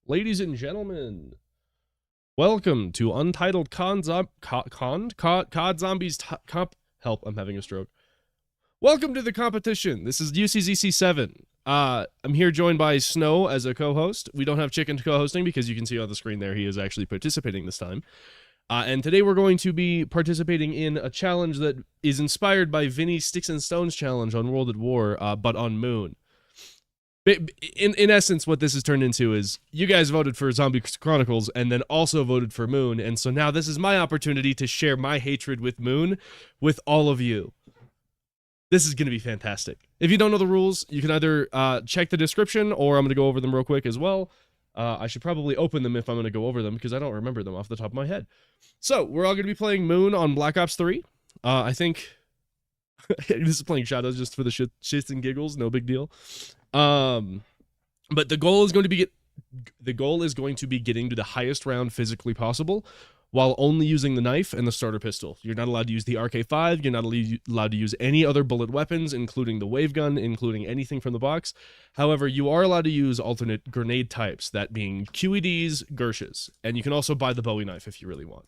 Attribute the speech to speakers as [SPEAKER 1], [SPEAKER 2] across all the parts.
[SPEAKER 1] Ladies and gentlemen, welcome to Untitled COD Zombies Comp. Help, I'm having a stroke. Welcome to the competition. This is UCZC7. I'm here joined by Snow as a co-host. We don't have Chicken co-hosting because you can see on the screen there he is actually participating this time. And today we're going to be participating in a challenge that is inspired by Vinny's Sticks and Stones challenge on World at War, but on Moon. In essence, what this has turned into is you guys voted for Zombie Chronicles and then also voted for Moon, and so now this is my opportunity to share my hatred with Moon with all of you. This is going to be fantastic. If you don't know the rules, you can either check the description, or I'm going to go over them real quick as well. I should probably open them if I'm going to go over them, because I don't remember them off the top of my head. So, we're all going to be playing Moon on Black Ops 3. I think... this is playing Shadows just for the shits and giggles, no big deal. But the goal is going to be getting to the highest round physically possible while only using the knife and the starter pistol. You're not allowed to use the RK5, you're not allowed to use any other bullet weapons, including the wave gun, including anything from the box. However, you are allowed to use alternate grenade types, that being QEDs, Gersches, and you can also buy the Bowie Knife if you really want.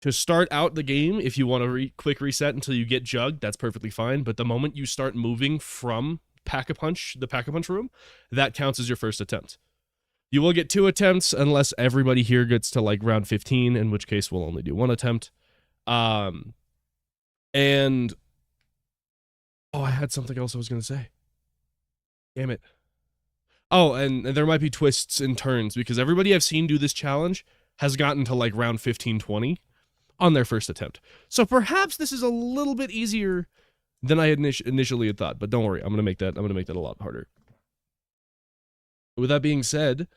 [SPEAKER 1] To start out the game, if you want to quick reset until you get jugged, that's perfectly fine. But the moment you start moving from the Pack-a-Punch room, that counts as your first attempt. You will get 2 attempts unless everybody here gets to like round 15, in which case we'll only do 1 attempt. And oh, I had something else I was going to say. Damn it. Oh, and there might be twists and turns because everybody I've seen do this challenge has gotten to like round 15, 20. On their first attempt. So perhaps this is a little bit easier than I had initially had thought, but don't worry, I'm gonna make that a lot harder. With that being said,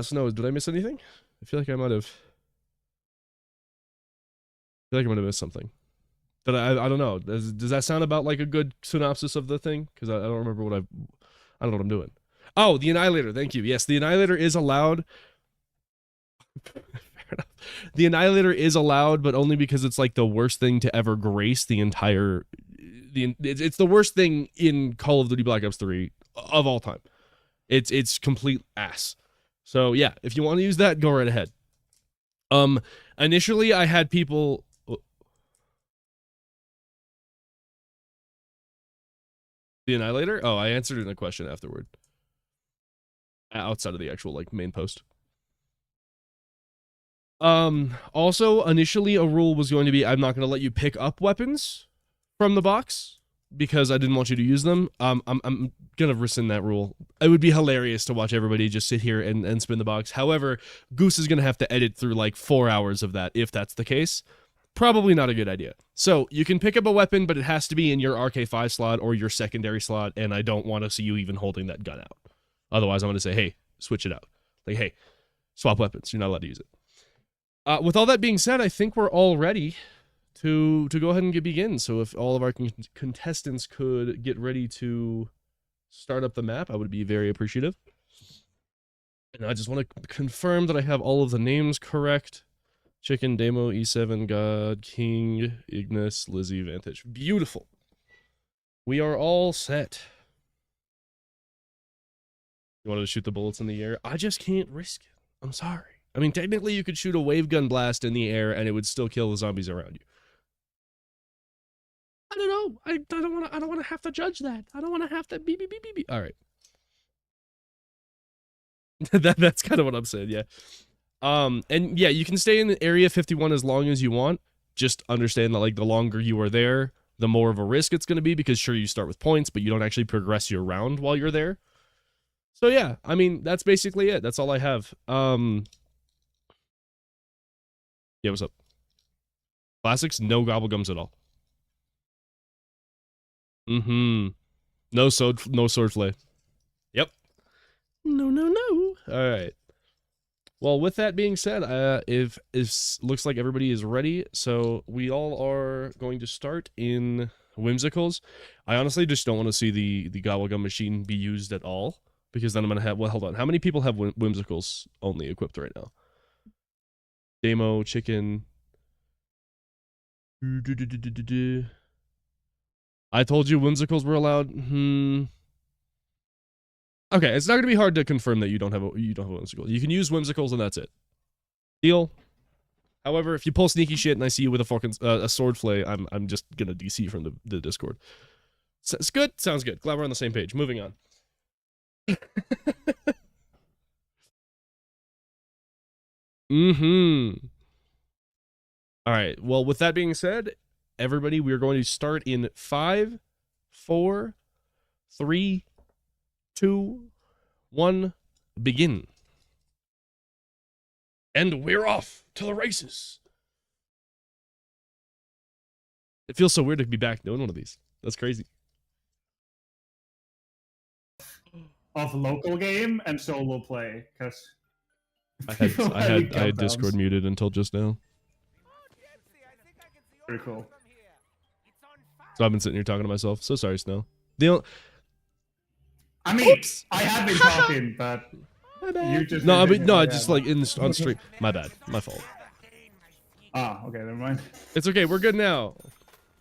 [SPEAKER 1] Snow, did I miss anything? I feel like I might have missed something. But I don't know. Does that sound about like a good synopsis of the thing? Because I don't remember I don't know what I'm doing. Oh, the Annihilator, thank you. Yes, the Annihilator is allowed. The Annihilator is allowed, but only because it's like the worst thing to ever grace the entire... It's the worst thing in Call of Duty Black Ops 3 of all time. It's complete ass. So yeah, if you want to use that, go right ahead. Initially I had people... The Annihilator? Oh, I answered it in a question afterward. Outside of the actual like main post. Also, initially a rule was going to be I'm not going to let you pick up weapons from the box because I didn't want you to use them. I'm going to rescind that rule. It would be hilarious to watch everybody just sit here and spin the box. However, Goose is going to have to edit through like 4 hours of that if that's the case. Probably not a good idea. So, you can pick up a weapon, but it has to be in your RK5 slot or your secondary slot, and I don't want to see you even holding that gun out. Otherwise, I'm going to say, hey, switch it out. Like, hey, swap weapons. You're not allowed to use it. With all that being said, I think we're all ready to go ahead and begin. So if all of our contestants could get ready to start up the map, I would be very appreciative. And I just want to confirm that I have all of the names correct. Chicken, Demo, E7, God, King, Ignis, Lizzie, Vantage. Beautiful. We are all set. You wanted to shoot the bullets in the air? I just can't risk it. I'm sorry. I mean, technically, you could shoot a wave gun blast in the air, and it would still kill the zombies around you. I don't know. I don't want to have to judge that. I don't want to have to beep beep beep beep beep. All right. That's kind of what I'm saying. Yeah. And yeah, you can stay in Area 51 as long as you want. Just understand that like the longer you are there, the more of a risk it's going to be because sure you start with points, but you don't actually progress your round while you're there. So yeah, I mean that's basically it. That's all I have. Yeah, what's up? Classics, no GobbleGums at all. No swordplay. Yep. No. All right. Well, with that being said, if looks like everybody is ready, so we all are going to start in Whimsicals. I honestly just don't want to see the GobbleGum machine be used at all because then I'm gonna have. Well, hold on. How many people have Whimsicals only equipped right now? Demo, Chicken. I told you Whimsicals were allowed. Okay, it's not gonna be hard to confirm that you don't have a whimsical. You can use whimsicals and that's it. Deal. However, if you pull sneaky shit and I see you with a fucking a sword flay, I'm just gonna DC from the Discord. It's good. Sounds good. Glad we're on the same page. Moving on. All right. Well, with that being said, everybody, we are going to start in 5, 4, 3, 2, 1, begin. And we're off to the races. It feels so weird to be back doing one of these. That's crazy.
[SPEAKER 2] Of local game and solo play, because
[SPEAKER 1] I had Discord muted until just now.
[SPEAKER 2] Very cool.
[SPEAKER 1] So I've been sitting here talking to myself. So sorry, Snow.
[SPEAKER 2] I mean, oops! I have been talking, but you just
[SPEAKER 1] just like on stream. My bad. My fault.
[SPEAKER 2] Ah, okay, never mind.
[SPEAKER 1] It's okay. We're good now.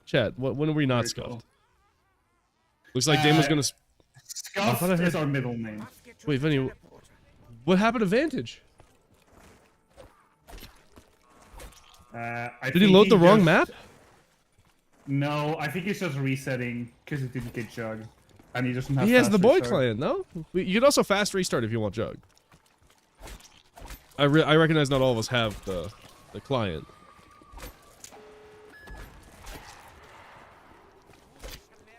[SPEAKER 1] Chat. When are we not scuffed? Cool. Looks like Damon's gonna.
[SPEAKER 2] Scuffed is our middle name.
[SPEAKER 1] Wait, Vinny, what happened to Vantage? Did he load the wrong map?
[SPEAKER 2] No, I think he's just resetting because it didn't get Jug. And he doesn't have
[SPEAKER 1] He has the Bowie client, no? You can also fast restart if you want Jug. I recognize not all of us have the client.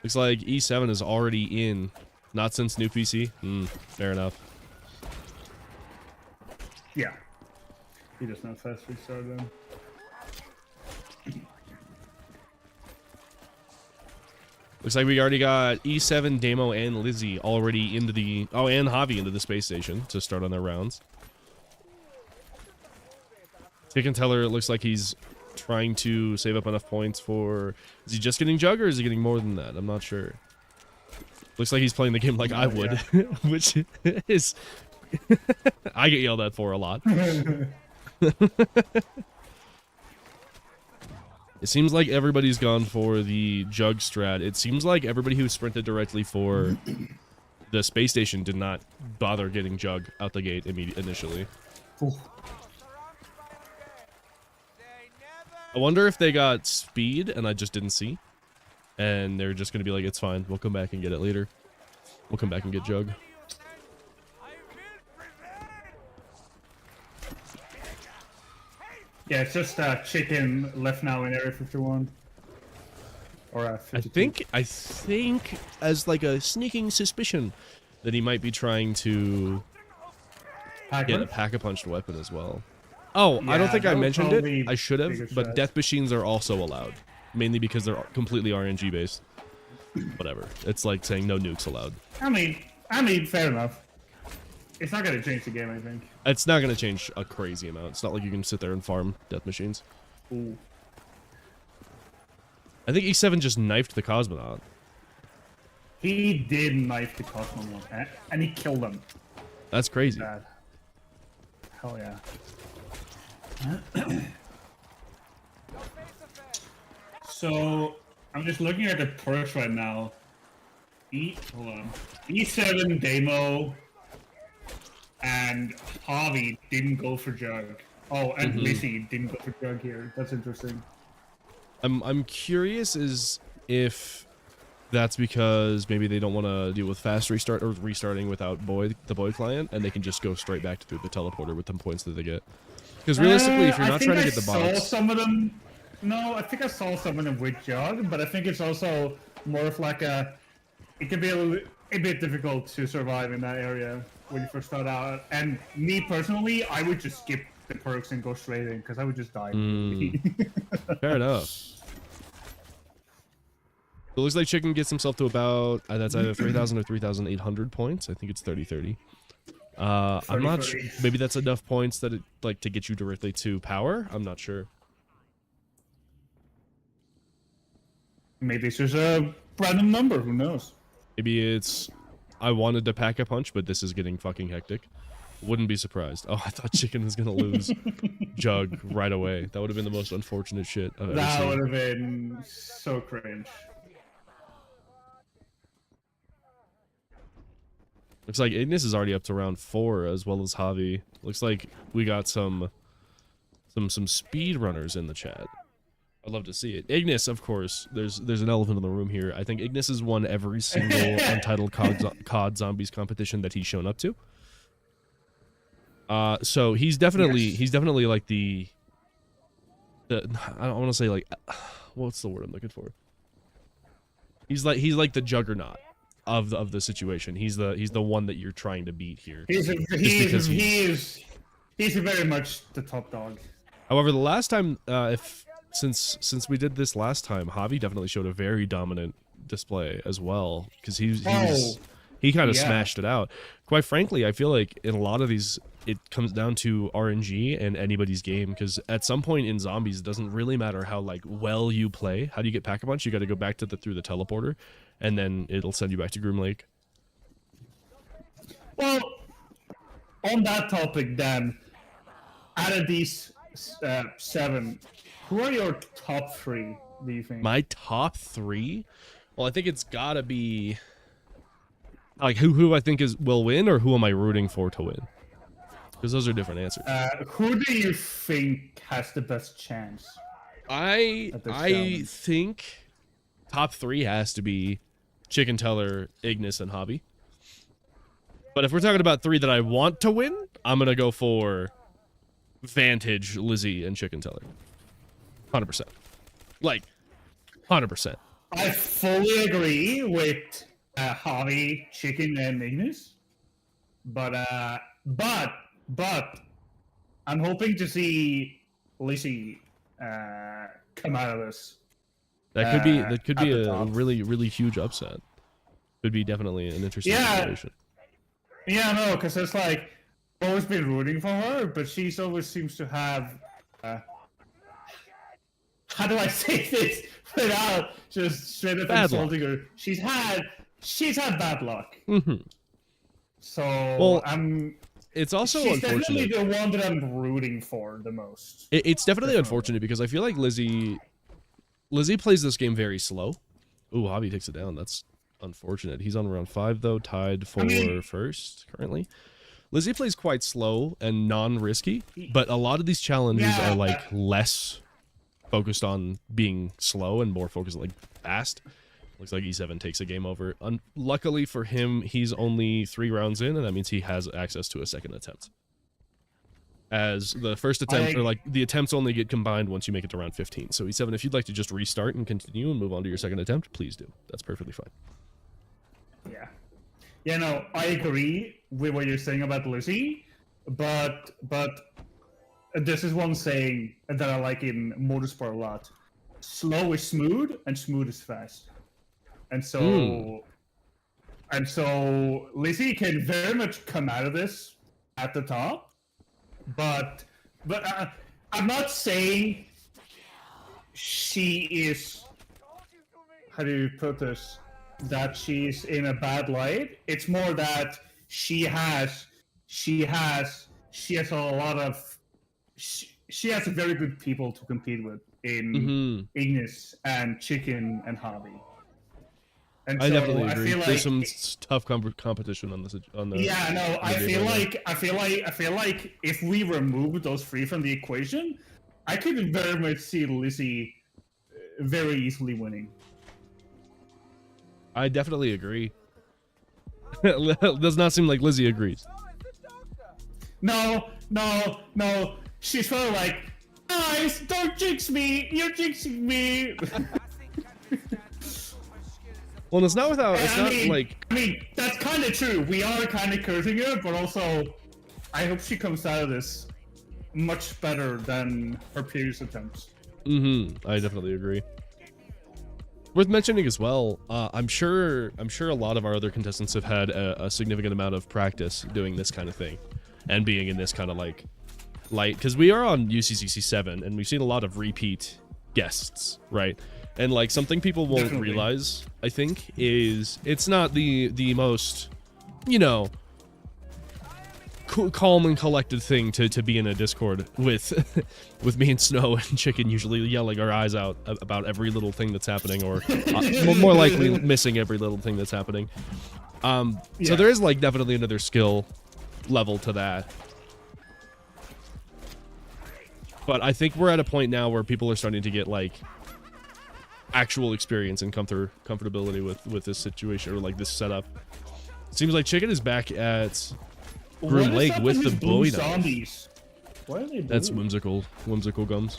[SPEAKER 1] Looks like E7 is already in. Not since new PC? Fair enough.
[SPEAKER 2] Yeah. He doesn't have fast restart then.
[SPEAKER 1] Looks like we already got E7, Damo, and Lizzie already into the... Oh, and Javi into the space station to start on their rounds. Tick and Teller, it looks like he's trying to save up enough points for... Is he just getting Jug, or is he getting more than that? I'm not sure. Looks like he's playing the game like I would, which is... I get yelled at for a lot. It seems like everybody's gone for the Jug strat. It seems like everybody who sprinted directly for the space station did not bother getting Jug out the gate initially.
[SPEAKER 2] Ooh.
[SPEAKER 1] I wonder if they got speed and I just didn't see. And they're just going to be like, it's fine. We'll come back and get it later. We'll come back and get Jug.
[SPEAKER 2] Yeah, it's just chicken left now in Area 51. Or 52.
[SPEAKER 1] I think as like a sneaking suspicion that he might be trying to get a pack-a-punched weapon as well. Oh, yeah, I don't think I mentioned it. I should have, but death machines are also allowed. Mainly because they're completely RNG based. Whatever. It's like saying no nukes allowed.
[SPEAKER 2] I mean, fair enough. It's not going to change the game, I think.
[SPEAKER 1] It's not going to change a crazy amount. It's not like you can sit there and farm death machines.
[SPEAKER 2] Ooh.
[SPEAKER 1] I think E7 just knifed the cosmonaut.
[SPEAKER 2] He did knife the cosmonaut, and he killed him.
[SPEAKER 1] That's crazy.
[SPEAKER 2] Hell yeah. So, I'm just looking at the perks right now. Hold on. E7 Demo and Javi didn't go for Jug. Oh, and Lizzie didn't go for Jug here. That's interesting.
[SPEAKER 1] I'm curious as if that's because maybe they don't want to deal with fast restart or restarting without the Bowie client, and they can just go straight back to the teleporter with the points that they get. Because realistically, if you're not trying to get the box,
[SPEAKER 2] some of them. No, I think I saw some of them with Jug, but I think it's also more of like a. It can be a bit difficult to survive in that area when you first start out. And me personally, I would just skip the perks and go straight in because I would just die.
[SPEAKER 1] Fair enough. It looks like Chicken gets himself to about that's either 3,000 or 3,800 points. I think it's 30-30. I'm not sure. Maybe that's enough points that to get you directly to power. I'm not sure.
[SPEAKER 2] Maybe it's just a random number. Who knows?
[SPEAKER 1] Maybe it's I wanted to pack a punch, but this is getting fucking hectic. Wouldn't be surprised. Oh, I thought Chicken was gonna lose Jug right away. That would have been the most unfortunate shit I've ever seen.
[SPEAKER 2] That would have been so cringe.
[SPEAKER 1] Looks like Ignis is already up to round 4, as well as Javi. Looks like we got some speed runners in the chat. I'd love to see it. Ignis, of course. There's an elephant in the room here. I think Ignis has won every single Untitled COD Zombies competition that he's shown up to. So he's definitely like the I don't want to say like, what's the word I'm looking for? He's like the juggernaut of the situation. He's the one that you're trying to beat here.
[SPEAKER 2] He's very much the top dog.
[SPEAKER 1] However, the last time, since we did this last time, Javi definitely showed a very dominant display as well, because he kind of smashed it out. Quite frankly, I feel like in a lot of these, it comes down to RNG and anybody's game, because at some point in zombies, it doesn't really matter how like well you play. How do you get Pack-a-Punch? You got to go back to through the teleporter, and then it'll send you back to Groom Lake.
[SPEAKER 2] Well, on that topic, then, out of these 7, who are your top 3? Do you think?
[SPEAKER 1] My top 3? Well, I think it's gotta be like who I think will win, or who am I rooting for to win? Because those are different answers.
[SPEAKER 2] Who do you think has the best chance?
[SPEAKER 1] I think top 3 has to be Chicken Teller, Ignis, and Hobby. But if we're talking about 3 that I want to win, I'm gonna go for Vantage, Lizzie, and Chicken Teller. 100%. Like, 100%.
[SPEAKER 2] I fully agree with Javi, Chicken, and Ignis. But I'm hoping to see Lizzie come out of this.
[SPEAKER 1] That could be a really huge upset. Could be definitely an interesting situation.
[SPEAKER 2] Yeah, no, because it's like always been rooting for her, but she's always seems to have. How do I say this without just straight up insulting her? She's had bad luck.
[SPEAKER 1] Mm-hmm.
[SPEAKER 2] So
[SPEAKER 1] well, it's also
[SPEAKER 2] she's
[SPEAKER 1] unfortunate.
[SPEAKER 2] definitely the one that I'm rooting for the most.
[SPEAKER 1] It's definitely unfortunate because I feel like Lizzie plays this game very slow. Ooh, Hobby takes it down. That's unfortunate. He's on round 5 though, tied for first currently. Lizzie plays quite slow and non-risky, but a lot of these challenges are like less focused on being slow and more focused on like fast. Looks like E7 takes a game over. Luckily for him, he's only 3 rounds in, and that means he has access to a second attempt. As the first attempt, or like the attempts only get combined once you make it to round 15. So E7, if you'd like to just restart and continue and move on to your second attempt, please do. That's perfectly fine.
[SPEAKER 2] Yeah. Yeah, no, I agree with what you're saying about Lizzie, but this is one saying that I like in motorsport a lot. Slow is smooth, and smooth is fast. And so Lizzie can very much come out of this at the top, but I'm not saying she is, how do you put this, that she's in a bad light. It's more that she has a lot of she has very good people to compete with in Ignis and Chicken and Hobby. And
[SPEAKER 1] I definitely agree.
[SPEAKER 2] I feel like
[SPEAKER 1] there's some tough competition on the.
[SPEAKER 2] Yeah, no, I feel like if we remove those 3 from the equation, I could very much see Lizzie very easily winning.
[SPEAKER 1] I definitely agree. Does not seem like Lizzie agrees.
[SPEAKER 2] No. She's sort of like, guys, don't jinx me. You're jinxing me.
[SPEAKER 1] Well, it's not without. It's not like.
[SPEAKER 2] I mean, that's kind of true. We are kind of cursing her, but also, I hope she comes out of this much better than her previous attempts.
[SPEAKER 1] I definitely agree. Worth mentioning as well, I'm sure a lot of our other contestants have had a significant amount of practice doing this kind of thing, and being in this kind of like light, because we are on UCCC 7, and we've seen a lot of repeat guests, right? And like something people won't realize, I think, is it's not the most, you know, calm and collected thing to be in a Discord with me and Snow and Chicken usually yelling our eyes out about every little thing that's happening, or more likely missing every little thing that's happening. So there is like definitely another skill level to that. But I think we're at a point now where people are starting to get like actual experience and comfortability with this situation or like this setup. It seems like Chicken is back at Groom Lake with the Bowie Knife.
[SPEAKER 2] Why are they blue?
[SPEAKER 1] That's whimsical gums.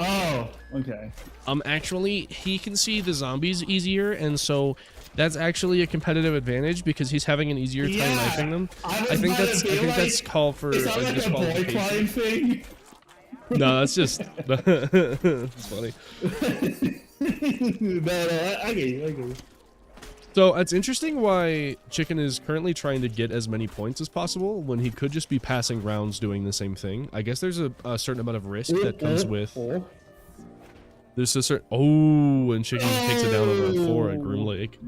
[SPEAKER 2] Oh, okay.
[SPEAKER 1] Actually, he can see the zombies easier, and so that's actually a competitive advantage because he's having an easier time knifing them. I think that's called for
[SPEAKER 2] is that like a boy crying thing?
[SPEAKER 1] No, that's just it's funny.
[SPEAKER 2] No, I get you.
[SPEAKER 1] So it's interesting why Chicken is currently trying to get as many points as possible when he could just be passing rounds doing the same thing. I guess there's a certain amount of risk that comes with. There's a certain and Chicken takes it down on round 4 at Groom Lake.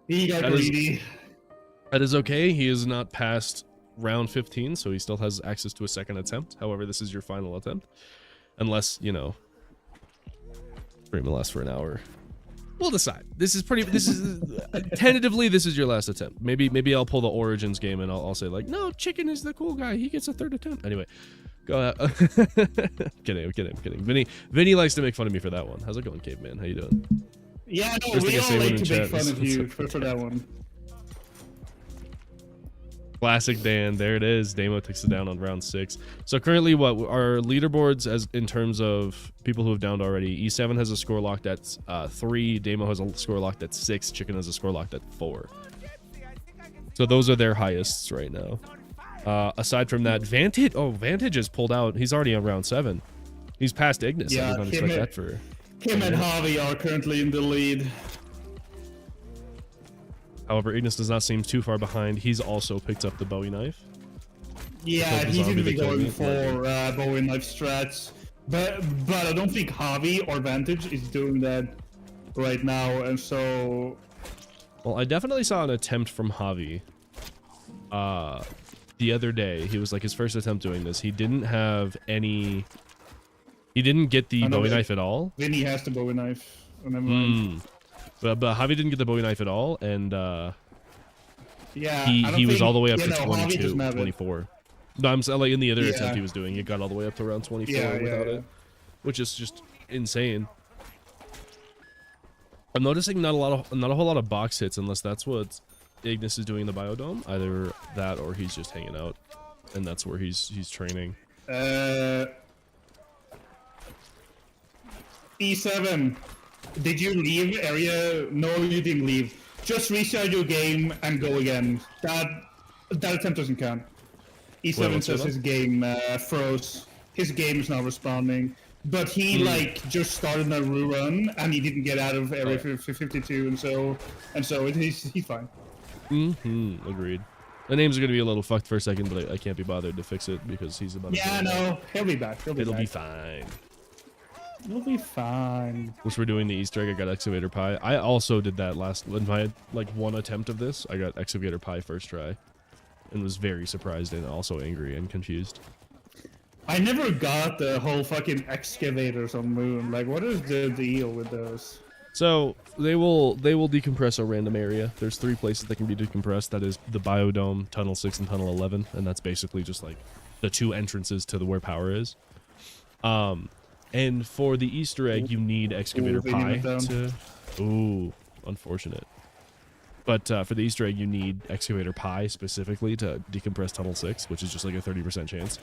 [SPEAKER 2] He got greedy.
[SPEAKER 1] That is okay. He is not past round 15, so he still has access to a second attempt. However, this is your final attempt, unless stream will last for an hour. We'll decide. This is tentatively this is your last attempt. Maybe I'll pull the Origins game and I'll say like, no, Chicken is the cool guy. He gets a third attempt. Anyway, go ahead. kidding. Vinny likes to make fun of me for that one. How's it going, Caveman? How you doing?
[SPEAKER 2] Yeah, no, we all like to make fun of you for that one.
[SPEAKER 1] Classic Dan, there it is. Damo takes it down on round 6. So currently, what our leaderboards as in terms of people who have downed already? E7 has a score locked at 3. Damo has a score locked at 6. Chicken has a score locked at 4. So those are their highest right now. Aside from that, Vantage is pulled out. He's already on round 7. He's past Ignis.
[SPEAKER 2] Yeah,
[SPEAKER 1] I did not expect that for.
[SPEAKER 2] Him and Javi are currently in the lead.
[SPEAKER 1] However, Ignis does not seem too far behind. He's also picked up the Bowie Knife.
[SPEAKER 2] Yeah, he's going to be going for Bowie Knife strats. But I don't think Javi or Vantage is doing that right now, and so...
[SPEAKER 1] Well, I definitely saw an attempt from Javi the other day. He was like his first attempt doing this. He didn't have any... He didn't get the Bowie Knife at all.
[SPEAKER 2] Vinny has the Bowie Knife.
[SPEAKER 1] But Javi didn't get the Bowie Knife at all, and
[SPEAKER 2] yeah,
[SPEAKER 1] he was all the way up to 22, 24. No, I'm saying like in the other attempt he was doing, he got all the way up to around 24 without it, which is just insane. I'm noticing not a whole lot of box hits unless that's what Ignis is doing in the biodome. Either that or he's just hanging out, and that's where he's training.
[SPEAKER 2] E7. Did you leave area? No, you didn't leave. Just restart your game and go again. That attempt doesn't count. E7 says his game froze. His game is not responding. But he just started a rerun and he didn't get out of area 52, and so he's fine.
[SPEAKER 1] Agreed. The names are gonna be a little fucked for a second, but I can't be bothered to fix it because he's about.
[SPEAKER 2] Yeah, no, he'll be back.
[SPEAKER 1] It'll be fine.
[SPEAKER 2] You'll be fine.
[SPEAKER 1] Which we're doing the Easter egg, I got Excavator Pie. I also did that in my one attempt of this. I got Excavator Pie first try and was very surprised and also angry and confused.
[SPEAKER 2] I never got the whole fucking excavators on Moon. Like, what is the deal with those?
[SPEAKER 1] So they will decompress a random area. There's 3 places that can be decompressed. That is the Biodome, Tunnel 6, and Tunnel 11, and that's basically just like the 2 entrances to where power is. And for the Easter egg, you need Excavator Pie to... Ooh, unfortunate. But for the Easter egg, you need Excavator Pie specifically to decompress Tunnel 6, which is just like a 30% chance.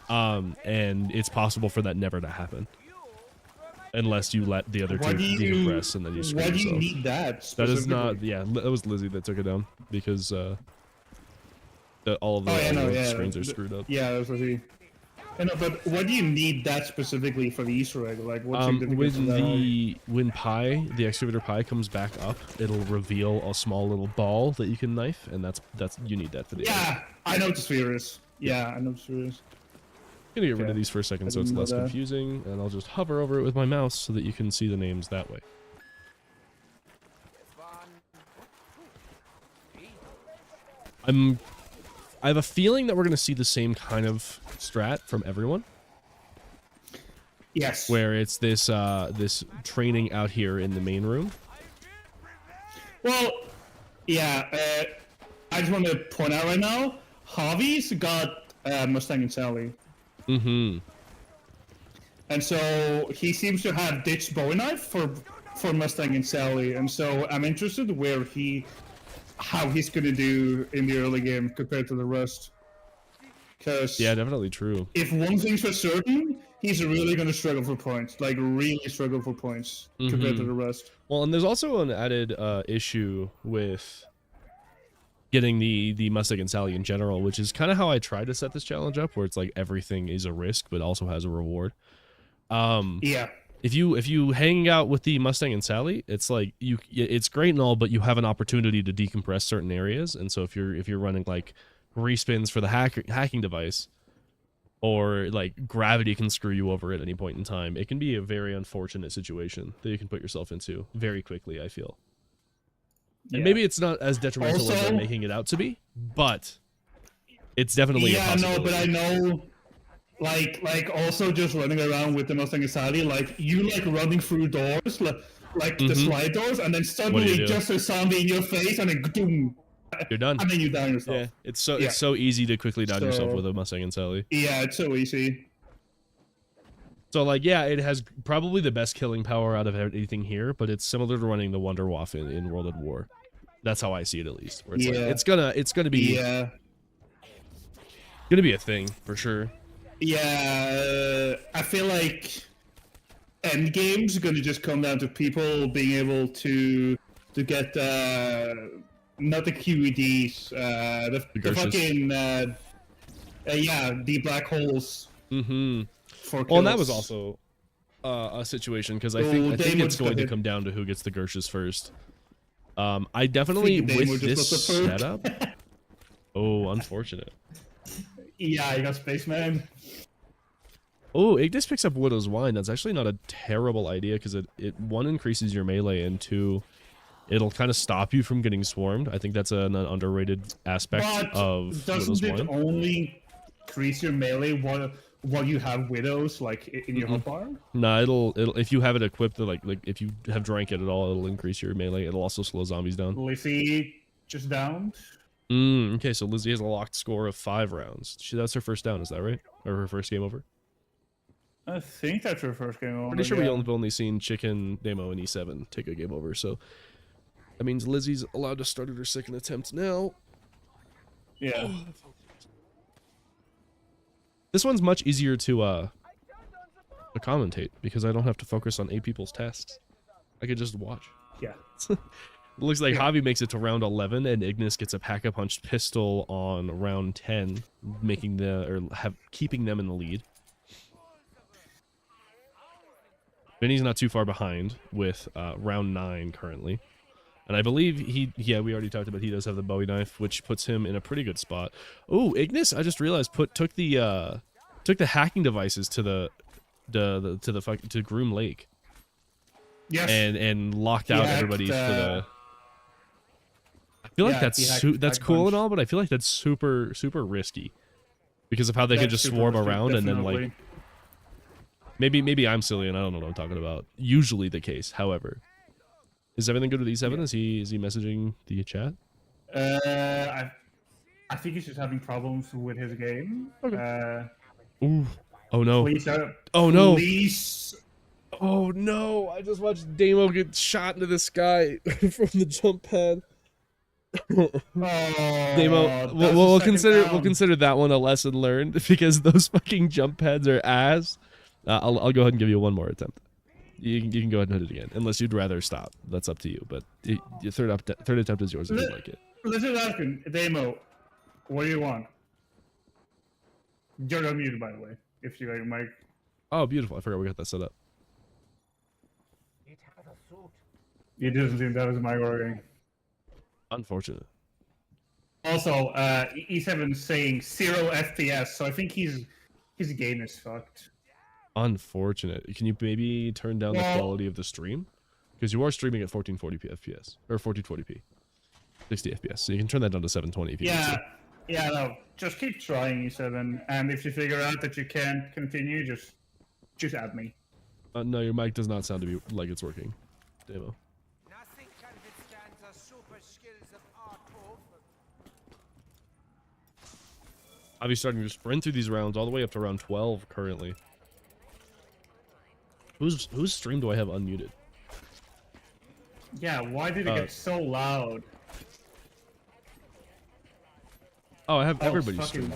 [SPEAKER 1] And it's possible for that never to happen. Unless you let the other 2 decompress and then you screw yourself.
[SPEAKER 2] Why do you need that?
[SPEAKER 1] That is not... Yeah, that was Lizzie that took it down. Because all of the screens are screwed up.
[SPEAKER 2] Yeah, that was Lizzie. No, but what do you need that specifically for the Easter egg? Like, what's
[SPEAKER 1] when the Excavator Pie comes back up, it'll reveal a small little ball that you can knife, and that's you need that for the egg.
[SPEAKER 2] I know what the sphere is. I know what the sphere is.
[SPEAKER 1] I'm gonna get rid of these for a second so it's less confusing, and I'll just hover over it with my mouse so that you can see the names that way. I have a feeling that we're going to see the same kind of strat from everyone.
[SPEAKER 2] Yes.
[SPEAKER 1] Where it's this this training out here in the main room.
[SPEAKER 2] Well, Yeah, I just want to point out right now, Javi's got Mustang and Sally.
[SPEAKER 1] Mm-hmm.
[SPEAKER 2] And so he seems to have ditched Bowie Knife for Mustang and Sally. And so I'm interested how he's going to do in the early game compared to the rest. Because
[SPEAKER 1] Yeah, definitely true.
[SPEAKER 2] if one thing's for certain, he's really going to struggle for points. Like, really struggle for points compared to the rest.
[SPEAKER 1] Well, and there's also an added issue with getting the Mustang and Sally in general, which is kind of how I try to set this challenge up, where it's like everything is a risk, but also has a reward.
[SPEAKER 2] Yeah.
[SPEAKER 1] If you hang out with the Mustang and Sally, it's like it's great and all, but you have an opportunity to decompress certain areas. And so if you're running like respins for the hacking device, or like gravity can screw you over at any point in time, it can be a very unfortunate situation that you can put yourself into very quickly, I feel. And maybe it's not as detrimental as they're making it out to be, but it's definitely a possibility.
[SPEAKER 2] Yeah, no, but I know, like also just running around with the Mustang and Sally, like you like running through doors, like the slide doors, and then suddenly just a zombie in your face, and then boom,
[SPEAKER 1] you're done.
[SPEAKER 2] And then you down yourself.
[SPEAKER 1] Yeah, it's so easy to quickly down yourself with a Mustang and Sally.
[SPEAKER 2] Yeah, it's so easy.
[SPEAKER 1] So like, yeah, it has probably the best killing power out of anything here, but it's similar to running the Wunderwaffe in World at War. That's how I see it, at least. Where it's like, it's gonna be gonna be a thing for sure.
[SPEAKER 2] Yeah, I feel like endgame's gonna just come down to people being able to get not the QEDs, the fucking the black holes.
[SPEAKER 1] Mm-hmm. Well, and that was also a situation, because I think it's going to come down to who gets the Gersches first. I definitely with this setup. Oh, unfortunate.
[SPEAKER 2] Yeah, I got Spaceman.
[SPEAKER 1] Oh, Ignis picks up Widow's Wine. That's actually not a terrible idea, because it one, increases your melee, and two, it'll kind of stop you from getting swarmed. I think that's an underrated aspect of Widow's Wine.
[SPEAKER 2] Doesn't it only increase your melee while you have Widows like in your hotbar?
[SPEAKER 1] Nah, it'll if you have it equipped, like if you have drank it at all, it'll increase your melee. It'll also slow zombies down.
[SPEAKER 2] Lizzie just downed.
[SPEAKER 1] Okay, so Lizzie has a locked score of 5 rounds. That's her first down, is that right? Or her first game over?
[SPEAKER 2] I think that's her first game over.
[SPEAKER 1] Pretty sure we've only seen Chicken, Nemo, and E7 take a game over, so that means Lizzie's allowed to start at her second attempt now.
[SPEAKER 2] Yeah. This
[SPEAKER 1] one's much easier to commentate, because I don't have to focus on 8 people's tasks. I could just watch.
[SPEAKER 2] Yeah.
[SPEAKER 1] It looks like Javi makes it to round 11, and Ignis gets a pack-a-punch pistol on round 10, keeping them in the lead. Vinny's not too far behind with round 9 currently. And I believe we already talked about he does have the Bowie Knife, which puts him in a pretty good spot. Oh, Ignis, I just realized took the hacking devices to Groom Lake.
[SPEAKER 2] Yes.
[SPEAKER 1] And locked out everybody for the. I feel like that's cool and all, but I feel like that's super risky, because of how they can just swarm around, definitely. And then like maybe I'm silly and I don't know what I'm talking about. Usually the case, however. Is everything good with E7? Yeah. Is he messaging the chat?
[SPEAKER 2] I think he's just having problems with his game.
[SPEAKER 1] Okay. Ooh. Oh no.
[SPEAKER 2] Please,
[SPEAKER 1] oh no.
[SPEAKER 2] Please.
[SPEAKER 1] Oh no! I just watched Damo get shot into the sky from the jump pad. Damo, we'll consider that one a lesson learned, because those fucking jump pads are ass. I'll go ahead and give you one more attempt. You can go ahead and hit it again, unless you'd rather stop. That's up to you. But your third attempt is yours if you like it.
[SPEAKER 2] Let's just ask him, Damo, what do you want? You're unmuted, by the way, if you like your mic.
[SPEAKER 1] Oh, beautiful! I forgot we got that set up.
[SPEAKER 2] It doesn't seem that was my working.
[SPEAKER 1] Unfortunate.
[SPEAKER 2] Also, E7's saying 0 FPS, so I think his game is fucked.
[SPEAKER 1] Unfortunate. Can you maybe turn down the quality of the stream? Because you are streaming at 1440p FPS or 1440p, 60 FPS. So you can turn that down to 720 if you need to.
[SPEAKER 2] Yeah, no. Just keep trying, E7, and if you figure out that you can't continue, just add me.
[SPEAKER 1] No, your mic does not sound to be like it's working, Damo. Javi's starting to sprint through these rounds all the way up to round 12 currently. Whose stream do I have unmuted?
[SPEAKER 2] Yeah, why did it get so loud?
[SPEAKER 1] Oh, I have everybody's stream.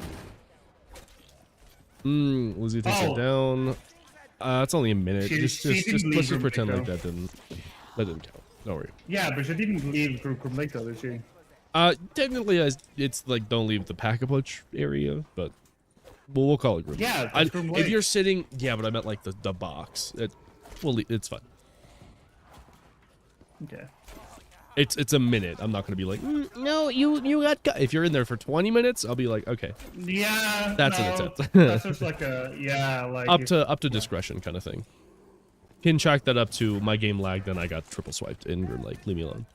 [SPEAKER 1] Lizzie takes it down. It's only a minute. Just let's just pretend like that didn't count. Don't worry.
[SPEAKER 2] Yeah, but she didn't leave Group Lake though, did she?
[SPEAKER 1] Technically, it's like don't leave the pack-a-punch area, but we'll call it group.
[SPEAKER 2] Yeah,
[SPEAKER 1] if you're sitting, yeah, but I meant like the box. It's fine.
[SPEAKER 2] Okay.
[SPEAKER 1] It's a minute. I'm not gonna be like, no, you got. If you're in there for 20 minutes, I'll be like, okay.
[SPEAKER 2] Yeah.
[SPEAKER 1] That's an attempt.
[SPEAKER 2] That's just like a like
[SPEAKER 1] up to discretion kind of thing. Can chalk that up to my game lagged and I got triple swiped in Grim Lake. Leave me alone.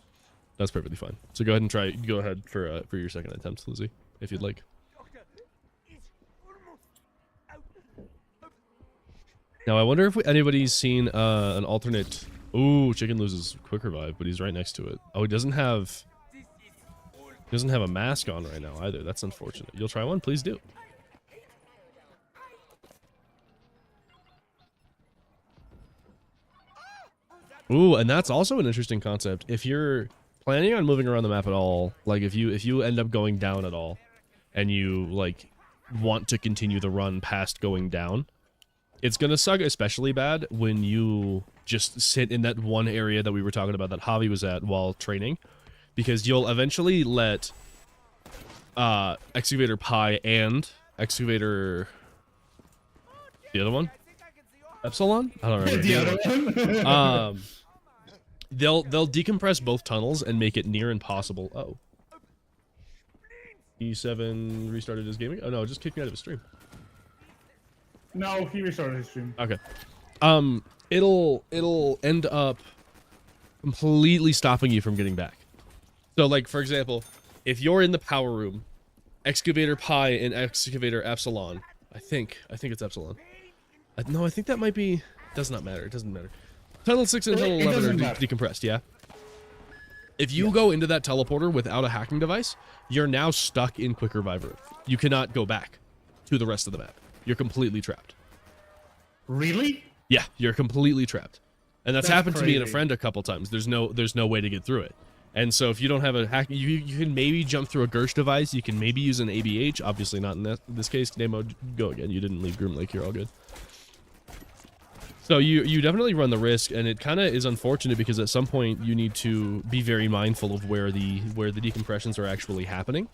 [SPEAKER 1] That's perfectly fine. So go ahead and try. Go ahead for your second attempt, Lizzie, if you'd like. Now I wonder if anybody's seen an alternate. Ooh, chicken loses quick revive, but he's right next to it. Oh, he doesn't have a mask on right now either. That's unfortunate. You'll try one, please do. Ooh, and that's also an interesting concept. If you're planning on moving around the map at all, like if you end up going down at all, and you like want to continue the run past going down, it's gonna suck especially bad when you just sit in that one area that we were talking about that Javi was at while training, because you'll eventually let Excavator Pi and Excavator, the other one, Epsilon? I don't remember.
[SPEAKER 2] the other one.
[SPEAKER 1] They'll decompress both tunnels and make it near impossible. Oh. E7 restarted his gaming? Oh no, it just kicked me out of his stream.
[SPEAKER 2] No, he restarted his stream.
[SPEAKER 1] Okay. It'll end up completely stopping you from getting back. So like for example, if you're in the power room, Excavator Pi and Excavator Epsilon, I think it's Epsilon. No, I think that might be. Does not matter. It doesn't matter. Tunnel 6 and Tunnel 11 are decompressed. Yeah. If you go into that teleporter without a hacking device, you're now stuck in quick revive room. You cannot go back to the rest of the map. You're completely trapped.
[SPEAKER 2] Really?
[SPEAKER 1] Yeah, you're completely trapped. And that's happened
[SPEAKER 2] crazy.
[SPEAKER 1] to me and a friend a couple times. There's no way to get through it. And so if you don't have a hack, you can maybe jump through a Gersh device. You can maybe use an ABH. Obviously not in this case. Demo, go again. You didn't leave Grim Lake. You're all good. So you definitely run the risk, and it kind of is unfortunate because at some point you need to be very mindful of where the decompressions are actually happening.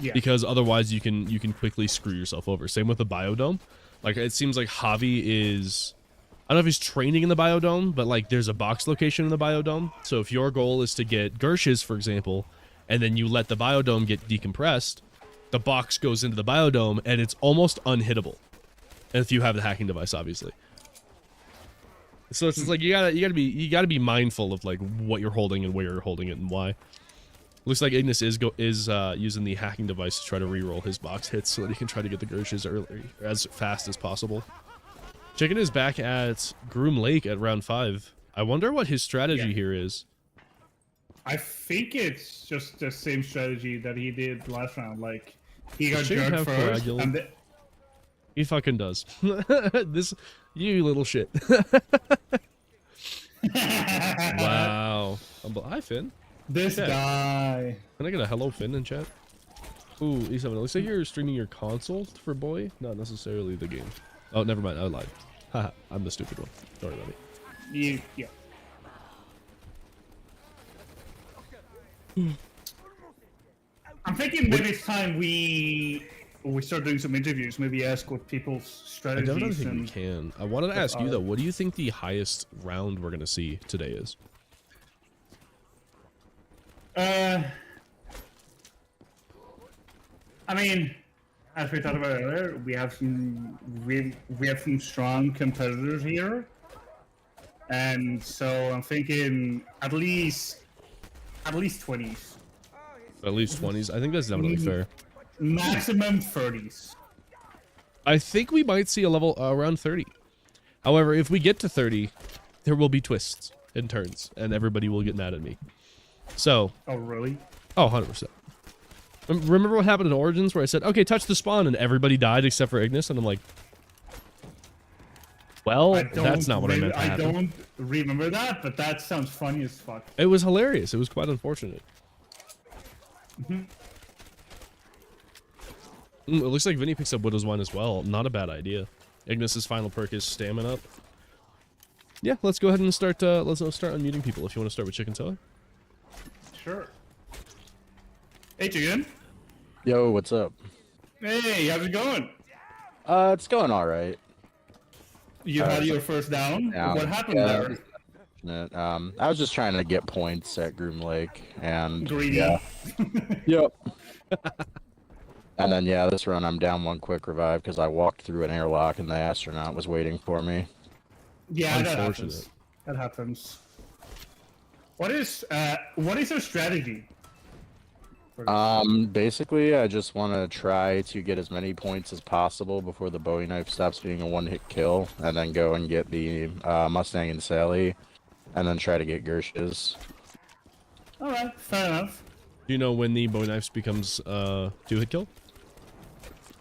[SPEAKER 1] Yeah. Because otherwise you can quickly screw yourself over. Same with the biodome. Like it seems like Javi is, I don't know if he's training in the biodome, but like there's a box location in the biodome. So if your goal is to get Gersches, for example, and then you let the biodome get decompressed, the box goes into the biodome and it's almost unhittable. If you have the hacking device, obviously. So it's just like you gotta be mindful of like what you're holding and where you're holding it and why. Looks like Ignis is using the hacking device to try to reroll his box hits so that he can try to get the Gershes early, as fast as possible. Chicken is back at Groom Lake at round 5. I wonder what his strategy here is.
[SPEAKER 2] I think it's just the same strategy that he did last round. Like he got
[SPEAKER 1] Chicken
[SPEAKER 2] jerked first, and
[SPEAKER 1] he fucking does. This, you little shit. Wow. Hi, Finn.
[SPEAKER 2] This guy.
[SPEAKER 1] Can I get a hello, Finn, in chat? Ooh, E7. It looks like you're streaming your console for Bowie, not necessarily the game. Oh, never mind. I lied. Haha, I'm the stupid one. Sorry about it.
[SPEAKER 2] Yeah. I'm thinking maybe it's time we start doing some interviews. Maybe ask what people's strategies.
[SPEAKER 1] I don't think we can. I wanted to ask you though. What do you think the highest round we're gonna see today is?
[SPEAKER 2] I mean, as we talked about earlier, we have some strong competitors here, and so I'm thinking at least 20s.
[SPEAKER 1] At least 20s. I think that's definitely fair.
[SPEAKER 2] Maximum 30s.
[SPEAKER 1] I think we might see a level around 30. However, if we get to 30, there will be twists and turns, and everybody will get mad at me. So.
[SPEAKER 2] Oh, really?
[SPEAKER 1] Oh, 100%. Remember what happened in Origins where I said, okay, touch the spawn, and everybody died except for Ignis, and I'm like, well, that's not what I meant to happen.
[SPEAKER 2] I don't remember that, but that sounds funny as fuck.
[SPEAKER 1] It was hilarious. It was quite unfortunate. It looks like Vinny picks up Widow's Wine as well. Not a bad idea. Ignis's final perk is Stamina up. Yeah, let's go ahead and start. Let's start unmuting people. If you want to start with Chicken Teller.
[SPEAKER 2] Sure. Hey, Chicken.
[SPEAKER 3] Yo, what's up?
[SPEAKER 2] Hey, how's it going?
[SPEAKER 3] It's going all right.
[SPEAKER 2] You had your first down. What happened there?
[SPEAKER 3] I was just trying to get points at Groom Lake, and
[SPEAKER 2] Greedy.
[SPEAKER 3] yeah, yep. And then yeah, this run I'm down one quick revive because I walked through an airlock and the astronaut was waiting for me.
[SPEAKER 2] Yeah, that happens. That happens. What is your strategy?
[SPEAKER 3] Basically, I just want to try to get as many points as possible before the Bowie Knife stops being a one-hit kill, and then go and get the Mustang and Sally, and then try to get Gersches.
[SPEAKER 2] All right, fair enough.
[SPEAKER 1] Do you know when the Bowie Knife becomes two-hit kill?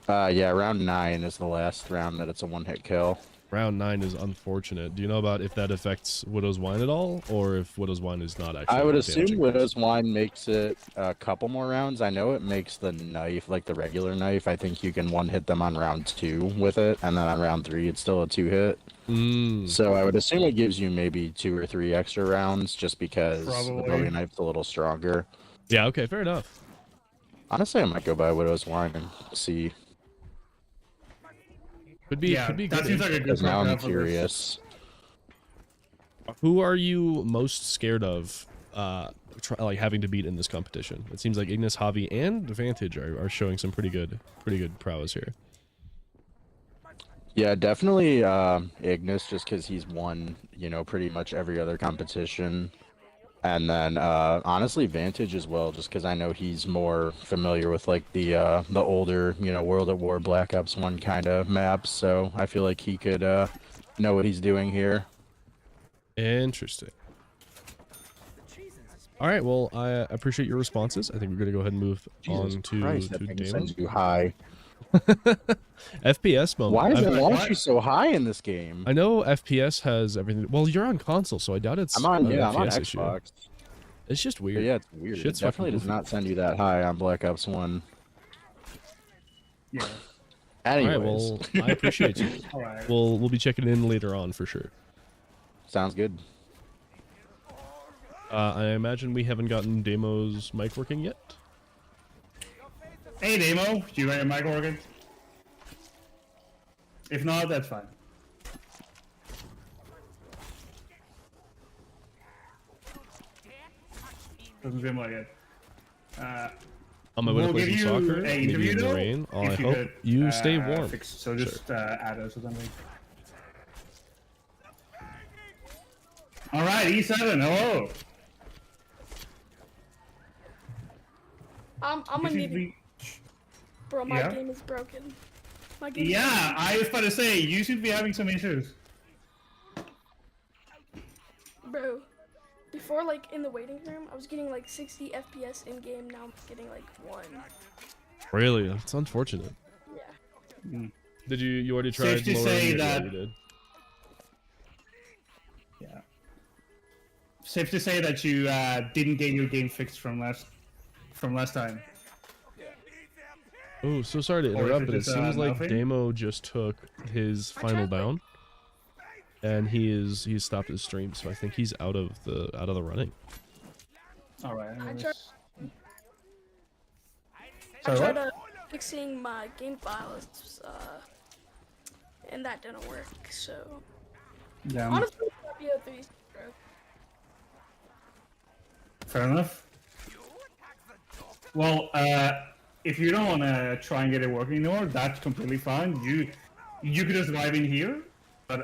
[SPEAKER 3] Yeah, round 9 is the last round that it's a one-hit kill.
[SPEAKER 1] Round 9 is unfortunate. Do you know about if that affects Widow's Wine at all, or if Widow's Wine is not actually?
[SPEAKER 3] I would assume Widow's Wine makes it a couple more rounds. I know it makes the knife, like the regular knife, I think you can one-hit them on round 2 with it, and then on round 3 it's still a 2-hit. So I would assume it gives you maybe 2 or 3 extra rounds, just because the Bowie Knife's a little stronger.
[SPEAKER 1] Yeah, okay, fair enough.
[SPEAKER 3] Honestly, I might go buy Widow's Wine and see.
[SPEAKER 1] Could be good.
[SPEAKER 2] That seems like a good.
[SPEAKER 3] Now I'm curious.
[SPEAKER 1] Who are you most scared of, like having to beat in this competition? It seems like Ignis, Javi, and Vantage are showing some pretty good prowess here.
[SPEAKER 3] Yeah, definitely Ignis, just because he's won, you know, pretty much every other competition. And then honestly Vantage as well, just because I know he's more familiar with like the older, you know, World at War, Black Ops 1 kind of maps. So I feel like he could know what he's doing here.
[SPEAKER 1] Interesting. All right, well, I appreciate your responses. I think we're gonna go ahead and move on to Damon.
[SPEAKER 3] You high.
[SPEAKER 1] FPS moment.
[SPEAKER 3] Why does it launch you so high in this game?
[SPEAKER 1] I know FPS has everything. Well, you're on console, so I doubt it's
[SPEAKER 3] I'm on
[SPEAKER 1] FPS
[SPEAKER 3] Xbox.
[SPEAKER 1] issue. It's just weird.
[SPEAKER 3] But yeah, it's weird.
[SPEAKER 1] Shit's
[SPEAKER 3] It definitely does not send you that high on Black Ops 1.
[SPEAKER 2] Yeah.
[SPEAKER 3] Anyways.
[SPEAKER 1] All right, well, I appreciate you.
[SPEAKER 2] All right.
[SPEAKER 1] We'll be checking in later on for sure.
[SPEAKER 3] Sounds good.
[SPEAKER 1] I imagine we haven't gotten Damo's mic working yet.
[SPEAKER 2] Hey, Damo, do you got your mic working? If not, that's fine. Doesn't seem like it.
[SPEAKER 1] On my way to play some soccer, maybe in the
[SPEAKER 2] though,
[SPEAKER 1] rain. Oh, I hope you stay warm.
[SPEAKER 2] So just add us or something. All right, E7, hello.
[SPEAKER 4] I'm gonna need it. Bro, my game is broken. My game
[SPEAKER 2] I was about to say, you should be having some issues.
[SPEAKER 4] Bro, before, like, in the waiting room, I was getting, like, 60 FPS in-game. Now I'm getting, like, 1.
[SPEAKER 1] Really? That's unfortunate.
[SPEAKER 4] Yeah.
[SPEAKER 1] Did you already tried
[SPEAKER 2] Safe to
[SPEAKER 1] lowering
[SPEAKER 2] say
[SPEAKER 1] it?
[SPEAKER 2] that...
[SPEAKER 1] Yeah, you did.
[SPEAKER 2] Yeah. Safe to say that you didn't get your game fixed from last time.
[SPEAKER 1] Oh, so sorry to interrupt, but it seems like
[SPEAKER 2] nothing?
[SPEAKER 1] Damo just took his final down, and he's stopped his stream. So I think he's out of the running.
[SPEAKER 2] All right.
[SPEAKER 4] I tried fixing my game files, and that didn't work. So honestly, it's bro.
[SPEAKER 2] Fair enough. Well, if you don't want to try and get it working anymore, that's completely fine. You could just live in here, but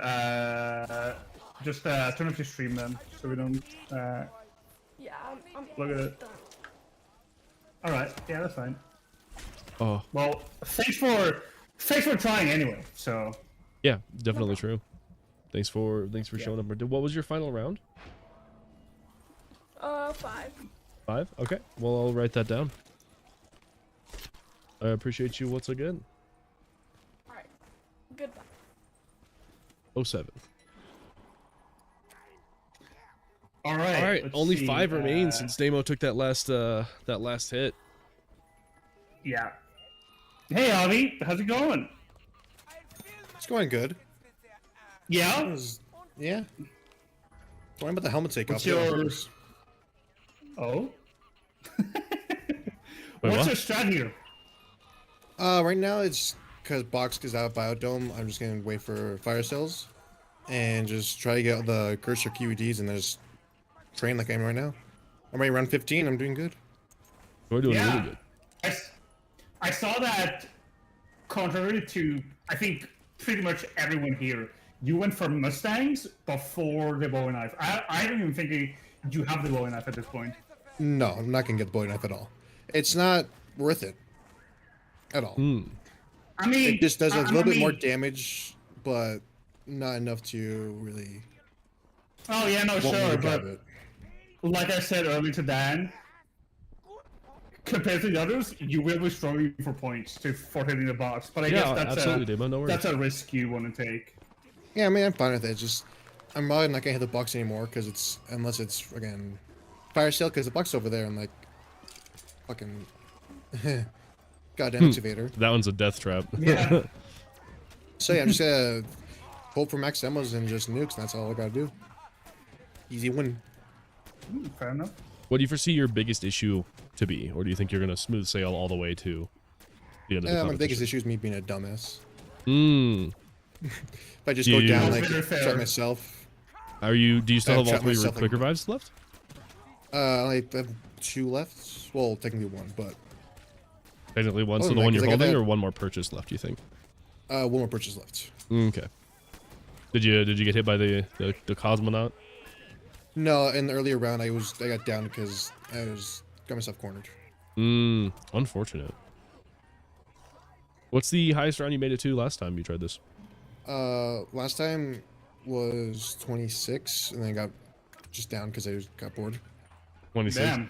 [SPEAKER 2] just turn off your stream then, so we don't.
[SPEAKER 4] Yeah, I'm
[SPEAKER 2] Look at it.
[SPEAKER 4] done.
[SPEAKER 2] All right. Yeah, that's fine.
[SPEAKER 1] Oh.
[SPEAKER 2] Well, thanks for trying anyway. So.
[SPEAKER 1] Yeah, definitely true. Thanks for showing up. What was your final round?
[SPEAKER 4] 5.
[SPEAKER 1] 5? Okay. Well, I'll write that down. I appreciate you once again.
[SPEAKER 4] All right. Goodbye.
[SPEAKER 1] 07.
[SPEAKER 2] All right.
[SPEAKER 1] All right,
[SPEAKER 2] let's
[SPEAKER 1] only
[SPEAKER 2] see,
[SPEAKER 1] 5 remain since Damo took that last hit.
[SPEAKER 2] Yeah. Hey, Avi, how's it going?
[SPEAKER 5] It's going good.
[SPEAKER 2] Yeah.
[SPEAKER 5] Yeah. Worrying about the helmet take
[SPEAKER 2] What's
[SPEAKER 5] off.
[SPEAKER 2] yours? Oh. What's
[SPEAKER 1] what?
[SPEAKER 2] your strat here?
[SPEAKER 5] Right now it's because Box is out of Biodome. I'm just gonna wait for fire cells and just try to get the Gersches QEDs and then just train like I am right now. I'm right around 15. I'm doing good.
[SPEAKER 1] We're doing really good.
[SPEAKER 2] I saw that, contrary to, I think, pretty much everyone here, you went for Mustangs before the Bowie Knife. I don't even think you have the Bowie Knife at this point.
[SPEAKER 5] No, I'm not gonna get the Bowie Knife at all. It's not worth it at all.
[SPEAKER 2] I mean,
[SPEAKER 5] It just does a
[SPEAKER 2] I
[SPEAKER 5] little bit more
[SPEAKER 2] mean-
[SPEAKER 5] damage, but not enough to really.
[SPEAKER 2] Oh yeah, no,
[SPEAKER 5] want me
[SPEAKER 2] sure,
[SPEAKER 5] to grab
[SPEAKER 2] but
[SPEAKER 5] it.
[SPEAKER 2] like I said earlier to Dan, compared to the others, you will be struggling for points for hitting the box. But I
[SPEAKER 1] Yeah,
[SPEAKER 2] guess that's
[SPEAKER 1] absolutely, Damo. No worries.
[SPEAKER 2] that's a risk you want to take.
[SPEAKER 5] Yeah, I mean, I'm fine with it. Just I'm probably not gonna hit the box anymore because it's unless it's again fire sale because the box over there and like fucking goddamn excavator.
[SPEAKER 1] That one's a death trap.
[SPEAKER 2] Yeah.
[SPEAKER 5] So yeah, I'm just gonna hope for max demos and just nukes. And that's all I gotta do. Easy win.
[SPEAKER 2] Fair enough.
[SPEAKER 1] What do you foresee your biggest issue to be, or do you think you're gonna smooth sail all the way to the end of the
[SPEAKER 5] My
[SPEAKER 1] competition?
[SPEAKER 5] biggest issue is me being a dumbass. If I just
[SPEAKER 1] You-
[SPEAKER 5] go down
[SPEAKER 2] That's
[SPEAKER 5] like
[SPEAKER 2] very fair.
[SPEAKER 5] trap myself.
[SPEAKER 1] Do you still have all
[SPEAKER 5] trap
[SPEAKER 1] 3
[SPEAKER 5] myself
[SPEAKER 1] quick
[SPEAKER 5] like-
[SPEAKER 1] revives left?
[SPEAKER 5] I have 2 left. Well, technically 1, but
[SPEAKER 1] Technically one,
[SPEAKER 5] Oh,
[SPEAKER 1] so the
[SPEAKER 5] no,
[SPEAKER 1] one
[SPEAKER 5] 'cause
[SPEAKER 1] you're
[SPEAKER 5] I got
[SPEAKER 1] holding,
[SPEAKER 5] that-
[SPEAKER 1] or one more purchase left, you think?
[SPEAKER 5] 1 more purchase left.
[SPEAKER 1] Okay. Did you get hit by the cosmonaut?
[SPEAKER 5] No, in the earlier round I got down because got myself cornered.
[SPEAKER 1] Unfortunate. What's the highest round you made it to last time you tried this?
[SPEAKER 5] Last time was 26, and then I got just down because I got bored.
[SPEAKER 1] 26.
[SPEAKER 2] Damn.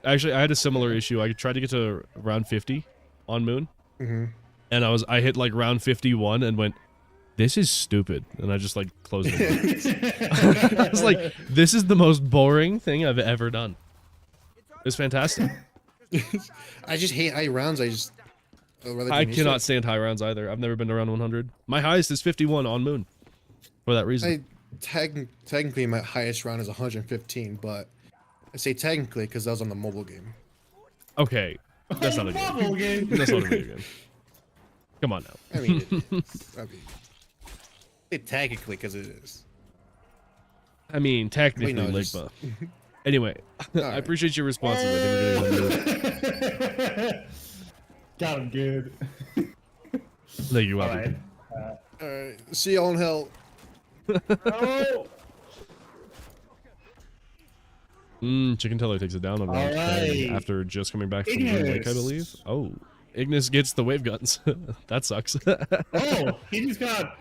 [SPEAKER 1] Actually, I had a similar issue. I tried to get to round 50 on Moon, and I hit like round 51 and went, "This is stupid," and I just like closed it. I was like, "This is the most boring thing I've ever done." It's fantastic.
[SPEAKER 5] I just hate high rounds. I'd rather
[SPEAKER 1] I
[SPEAKER 5] do niche
[SPEAKER 1] cannot
[SPEAKER 5] stuff.
[SPEAKER 1] stand high rounds either. I've never been around 100. My highest is 51 on Moon, for that reason.
[SPEAKER 5] Technically, my highest round is 115, but I say technically because that was on the mobile game.
[SPEAKER 1] Okay, that's not a
[SPEAKER 2] Bubble
[SPEAKER 1] game.
[SPEAKER 2] game.
[SPEAKER 1] That's not a video game. Come on now.
[SPEAKER 5] I mean, say technically because it is.
[SPEAKER 1] I mean, technically,
[SPEAKER 5] no,
[SPEAKER 1] Ligma. Anyway, I
[SPEAKER 5] right.
[SPEAKER 1] appreciate your responses. I think we're gonna go into it.
[SPEAKER 2] Got him good.
[SPEAKER 1] Thank you,
[SPEAKER 2] All
[SPEAKER 1] Abby.
[SPEAKER 2] right.
[SPEAKER 5] Alright, see y'all in hell.
[SPEAKER 2] Oh.
[SPEAKER 1] Chicken Teller takes it down on round
[SPEAKER 2] All
[SPEAKER 1] 10
[SPEAKER 2] right.
[SPEAKER 1] after just coming back from Blue Lake, I believe.
[SPEAKER 2] Ignis.
[SPEAKER 1] Oh, Ignis gets the wave guns. That sucks.
[SPEAKER 2] Oh, he just got.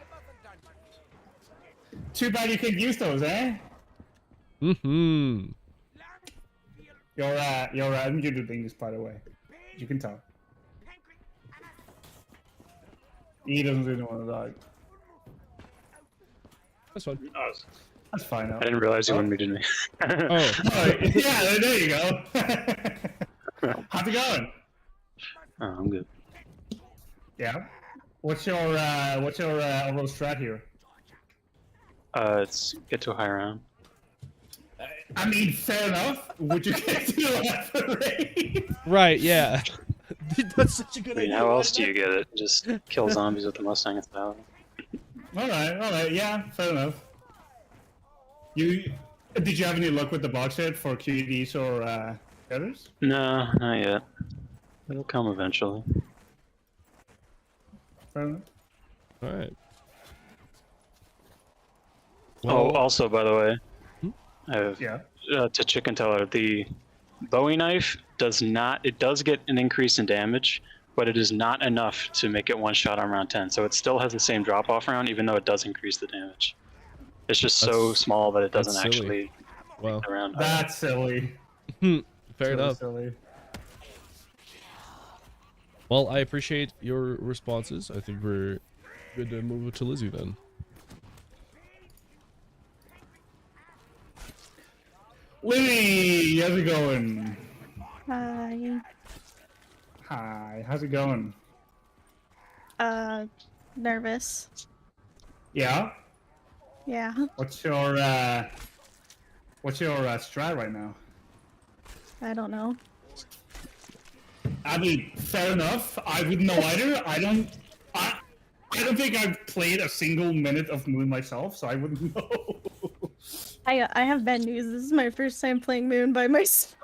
[SPEAKER 2] Too bad you can't use those, eh?
[SPEAKER 1] Mm-hmm.
[SPEAKER 2] You're right. You're right. I'm good at English, by the way. You can tell. He doesn't really want to die.
[SPEAKER 1] That's fine.
[SPEAKER 2] That's fine now.
[SPEAKER 6] I didn't realize you wanted me to.
[SPEAKER 1] Oh,
[SPEAKER 2] Alright, yeah, there you go. How's it going?
[SPEAKER 6] Oh, I'm good.
[SPEAKER 2] Yeah. What's your overall strat here?
[SPEAKER 6] Let's get to a high round.
[SPEAKER 2] I mean, fair enough. Would you get to the left rate?
[SPEAKER 1] right, yeah. That's such a good
[SPEAKER 6] I mean,
[SPEAKER 1] idea.
[SPEAKER 6] how else do you get it? Just kill zombies with the Mustang style.
[SPEAKER 2] All right, yeah, fair enough. Did you have any luck with the box hit for QEDs or others?
[SPEAKER 6] No, not yet. It'll come eventually.
[SPEAKER 2] Fair enough.
[SPEAKER 1] All right.
[SPEAKER 6] Oh, also, by the way, I have,
[SPEAKER 2] Yeah.
[SPEAKER 6] to Chicken Teller, the Bowie Knife does not. It does get an increase in damage, but it is not enough to make it one shot on round 10. So it still has the same drop off round, even though it does increase the damage. It's just so
[SPEAKER 1] That's-
[SPEAKER 6] small that it
[SPEAKER 1] that's
[SPEAKER 6] doesn't
[SPEAKER 1] silly.
[SPEAKER 6] actually
[SPEAKER 1] Wow.
[SPEAKER 6] around.
[SPEAKER 2] That's silly.
[SPEAKER 1] Fair
[SPEAKER 2] Really
[SPEAKER 1] enough.
[SPEAKER 2] silly.
[SPEAKER 1] Well, I appreciate your responses. I think we're good to move to Lizzie then.
[SPEAKER 2] Lily, how's it going?
[SPEAKER 7] Hi.
[SPEAKER 2] Hi, how's it going?
[SPEAKER 7] Nervous.
[SPEAKER 2] Yeah.
[SPEAKER 7] Yeah.
[SPEAKER 2] What's your strat right now?
[SPEAKER 7] I don't know.
[SPEAKER 2] I mean, fair enough. I wouldn't know either. I don't think I've played a single minute of Moon myself, so I wouldn't know.
[SPEAKER 7] I have bad news. This is my first time playing Moon by myself.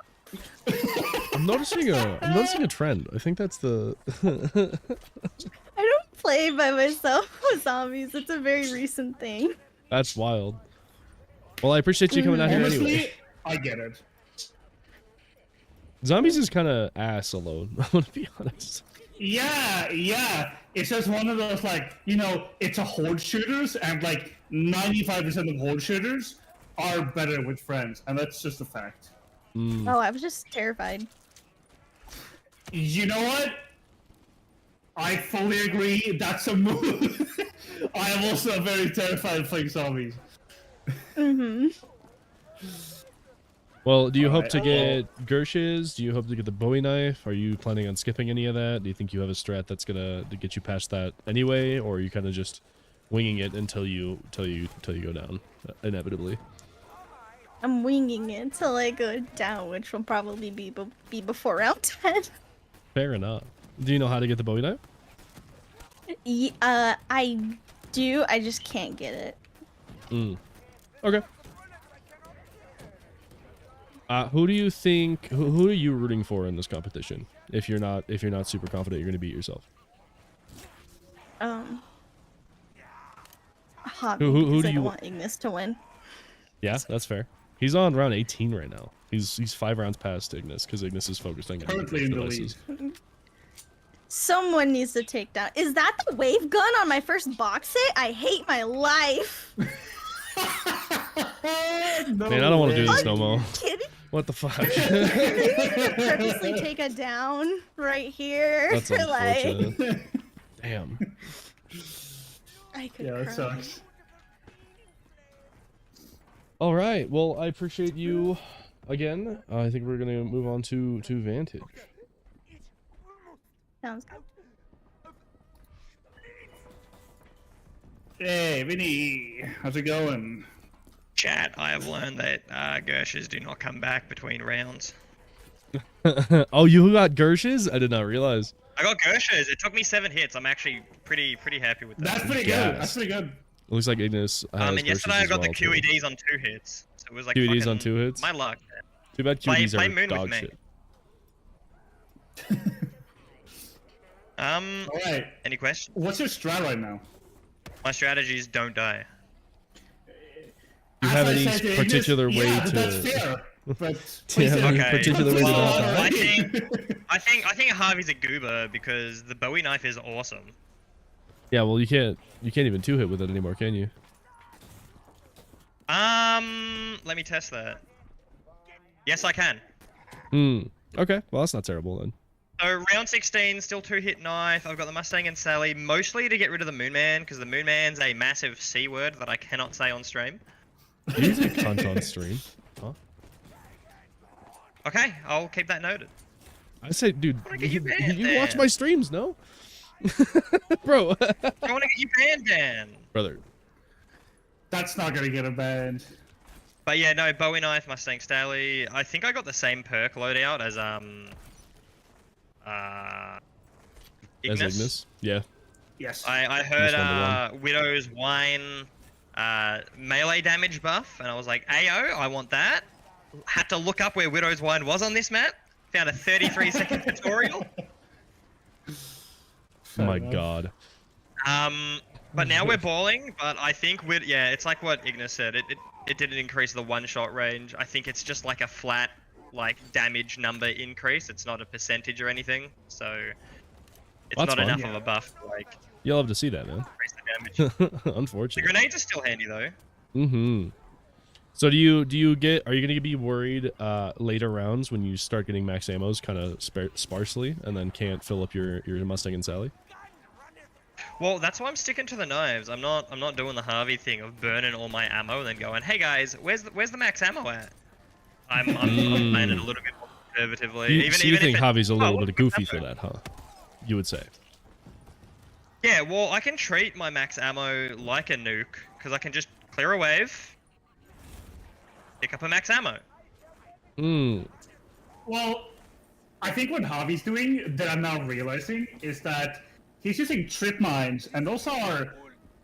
[SPEAKER 1] I'm noticing a trend. I think that's the
[SPEAKER 7] I don't play by myself with zombies. It's a very recent thing.
[SPEAKER 1] That's wild. Well, I appreciate you coming out here
[SPEAKER 2] Honestly,
[SPEAKER 1] anyway.
[SPEAKER 2] I get it.
[SPEAKER 1] Zombies is kind of ass alone. I'm gonna be honest.
[SPEAKER 2] Yeah. It's just one of those, like, you know, it's a horde shooters, and like 95% of horde shooters are better with friends, and that's just a fact.
[SPEAKER 7] Oh, I was just terrified.
[SPEAKER 2] You know what? I fully agree. That's a move. I am also very terrified of playing zombies.
[SPEAKER 7] Mm-hmm.
[SPEAKER 1] Well, do you hope to
[SPEAKER 2] Alright,
[SPEAKER 1] get Gersches? Do you hope to get the Bowie Knife? Are you planning on skipping any of that? Do you think you have a strat that's gonna to get you past that anyway, or are you kind of just winging it until you go down inevitably?
[SPEAKER 7] I'm winging it till I go down, which will probably be before round 10.
[SPEAKER 1] Fair enough. Do you know how to get the Bowie Knife?
[SPEAKER 7] I do. I just can't get it.
[SPEAKER 1] Okay. Who do you think? Who are you rooting for in this competition? If you're not super confident you're gonna beat yourself.
[SPEAKER 7] Hobby,
[SPEAKER 1] Who
[SPEAKER 7] because
[SPEAKER 1] do
[SPEAKER 7] I
[SPEAKER 1] you
[SPEAKER 7] don't want Ignis to win.
[SPEAKER 1] Yeah, that's fair. He's on round 18 right now. He's 5 rounds past Ignis because Ignis is focused on getting
[SPEAKER 2] Currently in the
[SPEAKER 1] devices.
[SPEAKER 2] lead.
[SPEAKER 7] Someone needs to take down. Is that the wave gun on my first box hit? I hate my life.
[SPEAKER 2] No
[SPEAKER 1] Man, I don't want to do
[SPEAKER 2] way.
[SPEAKER 1] this no more.
[SPEAKER 7] Kidding?
[SPEAKER 1] What the fuck?
[SPEAKER 7] Purposely take a down right here.
[SPEAKER 1] That's
[SPEAKER 7] like,
[SPEAKER 1] unfortunate. Damn.
[SPEAKER 7] I could
[SPEAKER 2] Yeah, that
[SPEAKER 7] cry.
[SPEAKER 2] sucks.
[SPEAKER 1] All right. Well, I appreciate you again. I think we're gonna move on to Vantage.
[SPEAKER 7] Sounds good.
[SPEAKER 2] Hey, Vinny, how's it going?
[SPEAKER 8] Chat, I have learned that Gershes do not come back between rounds.
[SPEAKER 1] Oh, you got Gershes? I did not realize.
[SPEAKER 8] I got Gershes. It took me 7 hits. I'm actually pretty happy with that.
[SPEAKER 2] That's pretty
[SPEAKER 1] Gas.
[SPEAKER 2] good. That's pretty good.
[SPEAKER 1] It looks like Ignis.
[SPEAKER 8] And
[SPEAKER 1] has
[SPEAKER 8] yesterday
[SPEAKER 1] Gershes
[SPEAKER 8] I
[SPEAKER 1] as
[SPEAKER 8] got
[SPEAKER 1] well,
[SPEAKER 8] the
[SPEAKER 1] too.
[SPEAKER 8] QEDs on 2 hits. So it was like
[SPEAKER 1] QEDs
[SPEAKER 8] fucking
[SPEAKER 1] on 2 hits?
[SPEAKER 8] my luck.
[SPEAKER 1] Too bad
[SPEAKER 8] Play
[SPEAKER 1] QEDs are
[SPEAKER 8] Moon with
[SPEAKER 1] dog
[SPEAKER 8] me.
[SPEAKER 1] shit.
[SPEAKER 2] Alright,
[SPEAKER 8] Any questions?
[SPEAKER 2] what's your strat right now?
[SPEAKER 8] My strategies don't die.
[SPEAKER 1] Do you
[SPEAKER 2] As
[SPEAKER 1] have
[SPEAKER 2] I
[SPEAKER 1] any
[SPEAKER 2] said to Ignis,
[SPEAKER 1] particular way
[SPEAKER 2] yeah,
[SPEAKER 1] to?
[SPEAKER 2] that's fair. But
[SPEAKER 1] Do you have any
[SPEAKER 8] Okay.
[SPEAKER 1] particular way to not
[SPEAKER 8] Well,
[SPEAKER 1] die?
[SPEAKER 8] I think Harvey's a goober because the Bowie knife is awesome.
[SPEAKER 1] Yeah, well, you can't even 2-hit with it anymore, can you?
[SPEAKER 8] Let me test that. Yes, I can.
[SPEAKER 1] Okay. Well, that's not terrible then.
[SPEAKER 8] So round 16, still 2-hit knife. I've got the Mustang and Sally, mostly to get rid of the Moon Man, because the Moon Man's a massive C word that I cannot say on stream.
[SPEAKER 1] You say cunt on stream. Huh?
[SPEAKER 8] Okay, I'll keep that noted.
[SPEAKER 1] I say, dude,
[SPEAKER 8] wanna get you banned
[SPEAKER 1] you watch
[SPEAKER 8] then.
[SPEAKER 1] my streams, no? Bro.
[SPEAKER 8] I want to get you banned, Dan.
[SPEAKER 1] Brother.
[SPEAKER 2] That's not gonna get a band.
[SPEAKER 8] But yeah, no, Bowie knife, Mustang Staley. I think I got the same perk loadout as Ignis.
[SPEAKER 1] As Ignis? Yeah.
[SPEAKER 2] Yes.
[SPEAKER 8] I heard
[SPEAKER 1] Almost 1-to-1.
[SPEAKER 8] Widow's Wine melee damage buff, and I was like, Ayo, I want that. Had to look up where Widow's Wine was on this map. Found a 33-second tutorial.
[SPEAKER 1] Oh my god.
[SPEAKER 8] But now we're balling, but I think yeah, it's like what Ignis said. It didn't increase the one-shot range. I think it's just like a flat, like, damage number increase. It's not a percentage or anything, so it's
[SPEAKER 1] That's
[SPEAKER 8] not
[SPEAKER 1] fine.
[SPEAKER 8] enough of a buff to, like,
[SPEAKER 1] You'll have to see that, man.
[SPEAKER 8] increase the damage. The
[SPEAKER 1] Unfortunate.
[SPEAKER 8] grenades are still handy, though.
[SPEAKER 1] Mm-hmm. So are you gonna be worried later rounds when you start getting max ammos kind of sparsely and then can't fill up your Mustang and Sally?
[SPEAKER 8] Well, that's why I'm sticking to the knives. I'm not doing the Harvey thing of burning all my ammo and then going, hey guys, where's the max ammo at? I'm playing it a little bit more conservatively.
[SPEAKER 1] You think Harvey's a little bit goofy for that, huh? You would say.
[SPEAKER 8] Yeah, well, I can treat my max ammo like a nuke because I can just clear a wave, pick up a max ammo.
[SPEAKER 2] Well, I think what Harvey's doing that I'm now realizing is that he's using trip mines, and those are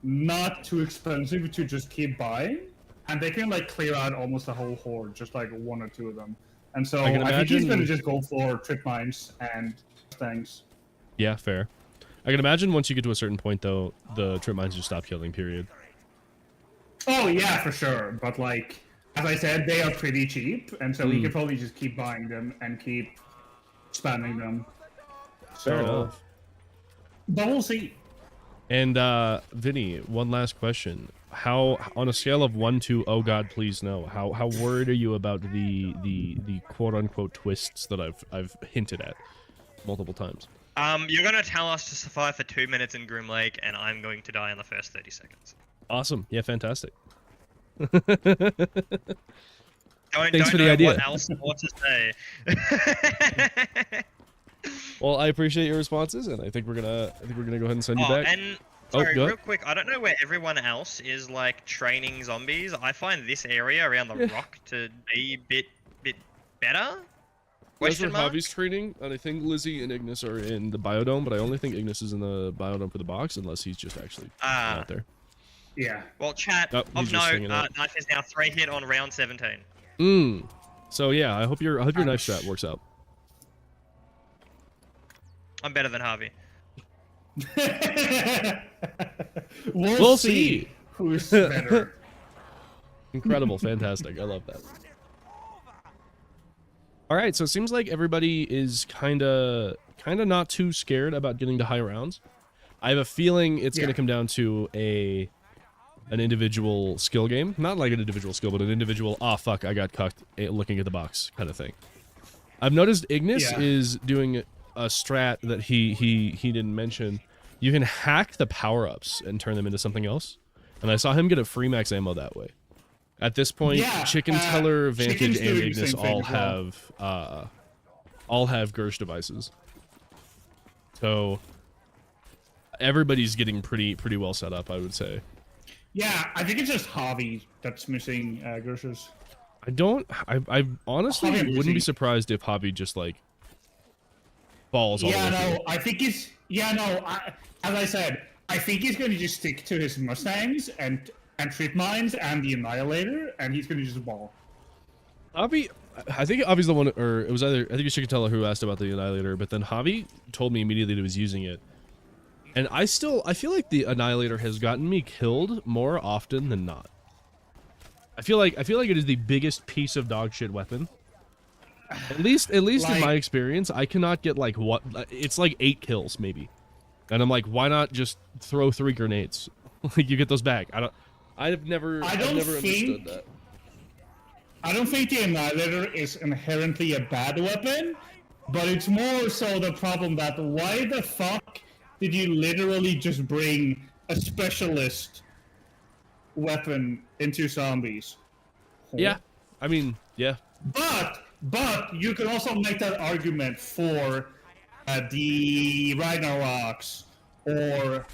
[SPEAKER 2] not too expensive to just keep buying, and they can like clear out almost the whole horde, just like one or two of them. And so I think he's gonna just go for trip mines and things.
[SPEAKER 1] Yeah, fair. I can imagine once you get to a certain point, though, the trip mines just stop killing. Period.
[SPEAKER 2] Oh yeah, for sure. But like as I said, they are pretty cheap, and so we could probably just keep buying them and keep spamming them.
[SPEAKER 1] Fair enough.
[SPEAKER 2] But we'll see.
[SPEAKER 1] And Vinny, one last question: how, on a scale of 1 to oh god, please no, how worried are you about the quote unquote twists that I've hinted at multiple times?
[SPEAKER 8] You're gonna tell us to survive for 2 minutes in Grim Lake, and I'm going to die in the first 30 seconds.
[SPEAKER 1] Awesome. Yeah, fantastic.
[SPEAKER 8] Don't
[SPEAKER 1] Thanks for the idea.
[SPEAKER 8] What else more to say?
[SPEAKER 1] Well, I appreciate your responses, and I think we're gonna go ahead and send you back.
[SPEAKER 8] And sorry, real quick, I don't know where everyone else is like training zombies. I find this area around the rock to be a bit better.
[SPEAKER 1] That's where Javi's training, and I think Lizzie and Ignis are in the biodome, but I only think Ignis is in the biodome for the box, unless he's just actually out there.
[SPEAKER 2] Yeah.
[SPEAKER 8] Well, chat, of note, Knife is now 3 hit on round 17.
[SPEAKER 1] So yeah, I hope your knife strat works out.
[SPEAKER 8] I'm better than Harvey.
[SPEAKER 2] We'll see who's better.
[SPEAKER 1] Incredible, fantastic. I love that. All right, so it seems like everybody is kind of not too scared about getting to high rounds. I have a feeling it's going to come down to an individual skill game. Not like an individual skill, but an individual, fuck, I got cucked looking at the box kind of thing. I've noticed Ignis is doing a strat that he didn't mention. You can hack the power-ups and turn them into something else. And I saw him get a free max ammo that way. At this point, Chicken Teller, Vantage, and Ignis all have Gersh devices. So everybody's getting pretty well set up, I would say.
[SPEAKER 2] Yeah, I think it's just Harvey that's missing Gersches.
[SPEAKER 1] I honestly wouldn't be surprised if Javi just like balls all the way through.
[SPEAKER 2] I think he's as I said, I think he's going to just stick to his Mustangs and trip mines and the Annihilator, and he's going to just ball.
[SPEAKER 1] Javi, I think Javi's the one, or it was either, I think it was Chicken Teller who asked about the Annihilator, but then Javi told me immediately that he was using it. And I feel like the Annihilator has gotten me killed more often than not. I feel like it is the biggest piece of dog shit weapon. At least like, in my experience, I cannot get like it's like 8 kills maybe. And I'm like, why not just throw 3 grenades? Like you get those back. I've never understood that.
[SPEAKER 2] I don't think the Annihilator is inherently a bad weapon, but it's more so the problem that why the fuck did you literally just bring a specialist weapon into zombies?
[SPEAKER 1] Yeah, I mean, yeah.
[SPEAKER 2] But you can also make that argument for the Ragnaroks or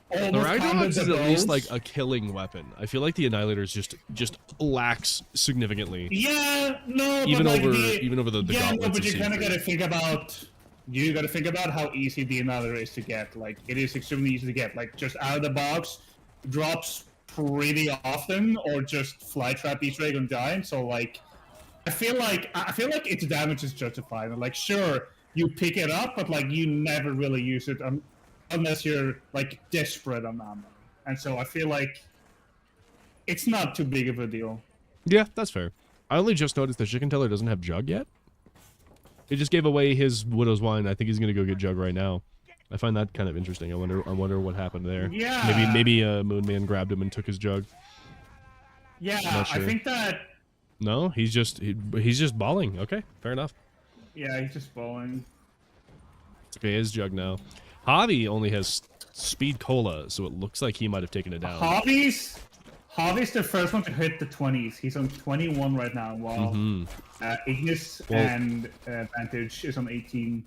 [SPEAKER 1] The Ragnaroks is at least like a killing weapon. I feel like the Annihilator is just lacks significantly.
[SPEAKER 2] Yeah, no,
[SPEAKER 1] even
[SPEAKER 2] but
[SPEAKER 1] over
[SPEAKER 2] like
[SPEAKER 1] even over the gauntlets.
[SPEAKER 2] No, but you kind of got to think about. You got to think about how easy the Annihilator is to get. Like it is extremely easy to get. Like just out of the box, drops pretty often, or just fly trap Easter egg on giant. So like, I feel like its damage is justified. And like, sure, you pick it up, but like you never really use it unless you're like desperate on ammo. And so I feel like it's not too big of a deal.
[SPEAKER 1] Yeah, that's fair. I only just noticed that Chicken Teller doesn't have Jug yet. He just gave away his Widow's Wine. I think he's gonna go get Jug right now. I find that kind of interesting. I wonder what happened there.
[SPEAKER 2] Yeah.
[SPEAKER 1] Maybe Moonman grabbed him and took his Jug.
[SPEAKER 2] Yeah,
[SPEAKER 1] Not sure.
[SPEAKER 2] I think that.
[SPEAKER 1] No, he's just balling. Okay, fair enough.
[SPEAKER 2] Yeah, he's just bowling.
[SPEAKER 1] It's okay, his jug now. Javi only has speed cola, so it looks like he might have taken it down.
[SPEAKER 2] Javi's the first one to hit the 20s. He's on 21 right now, while Ignis and Vantage is on 18.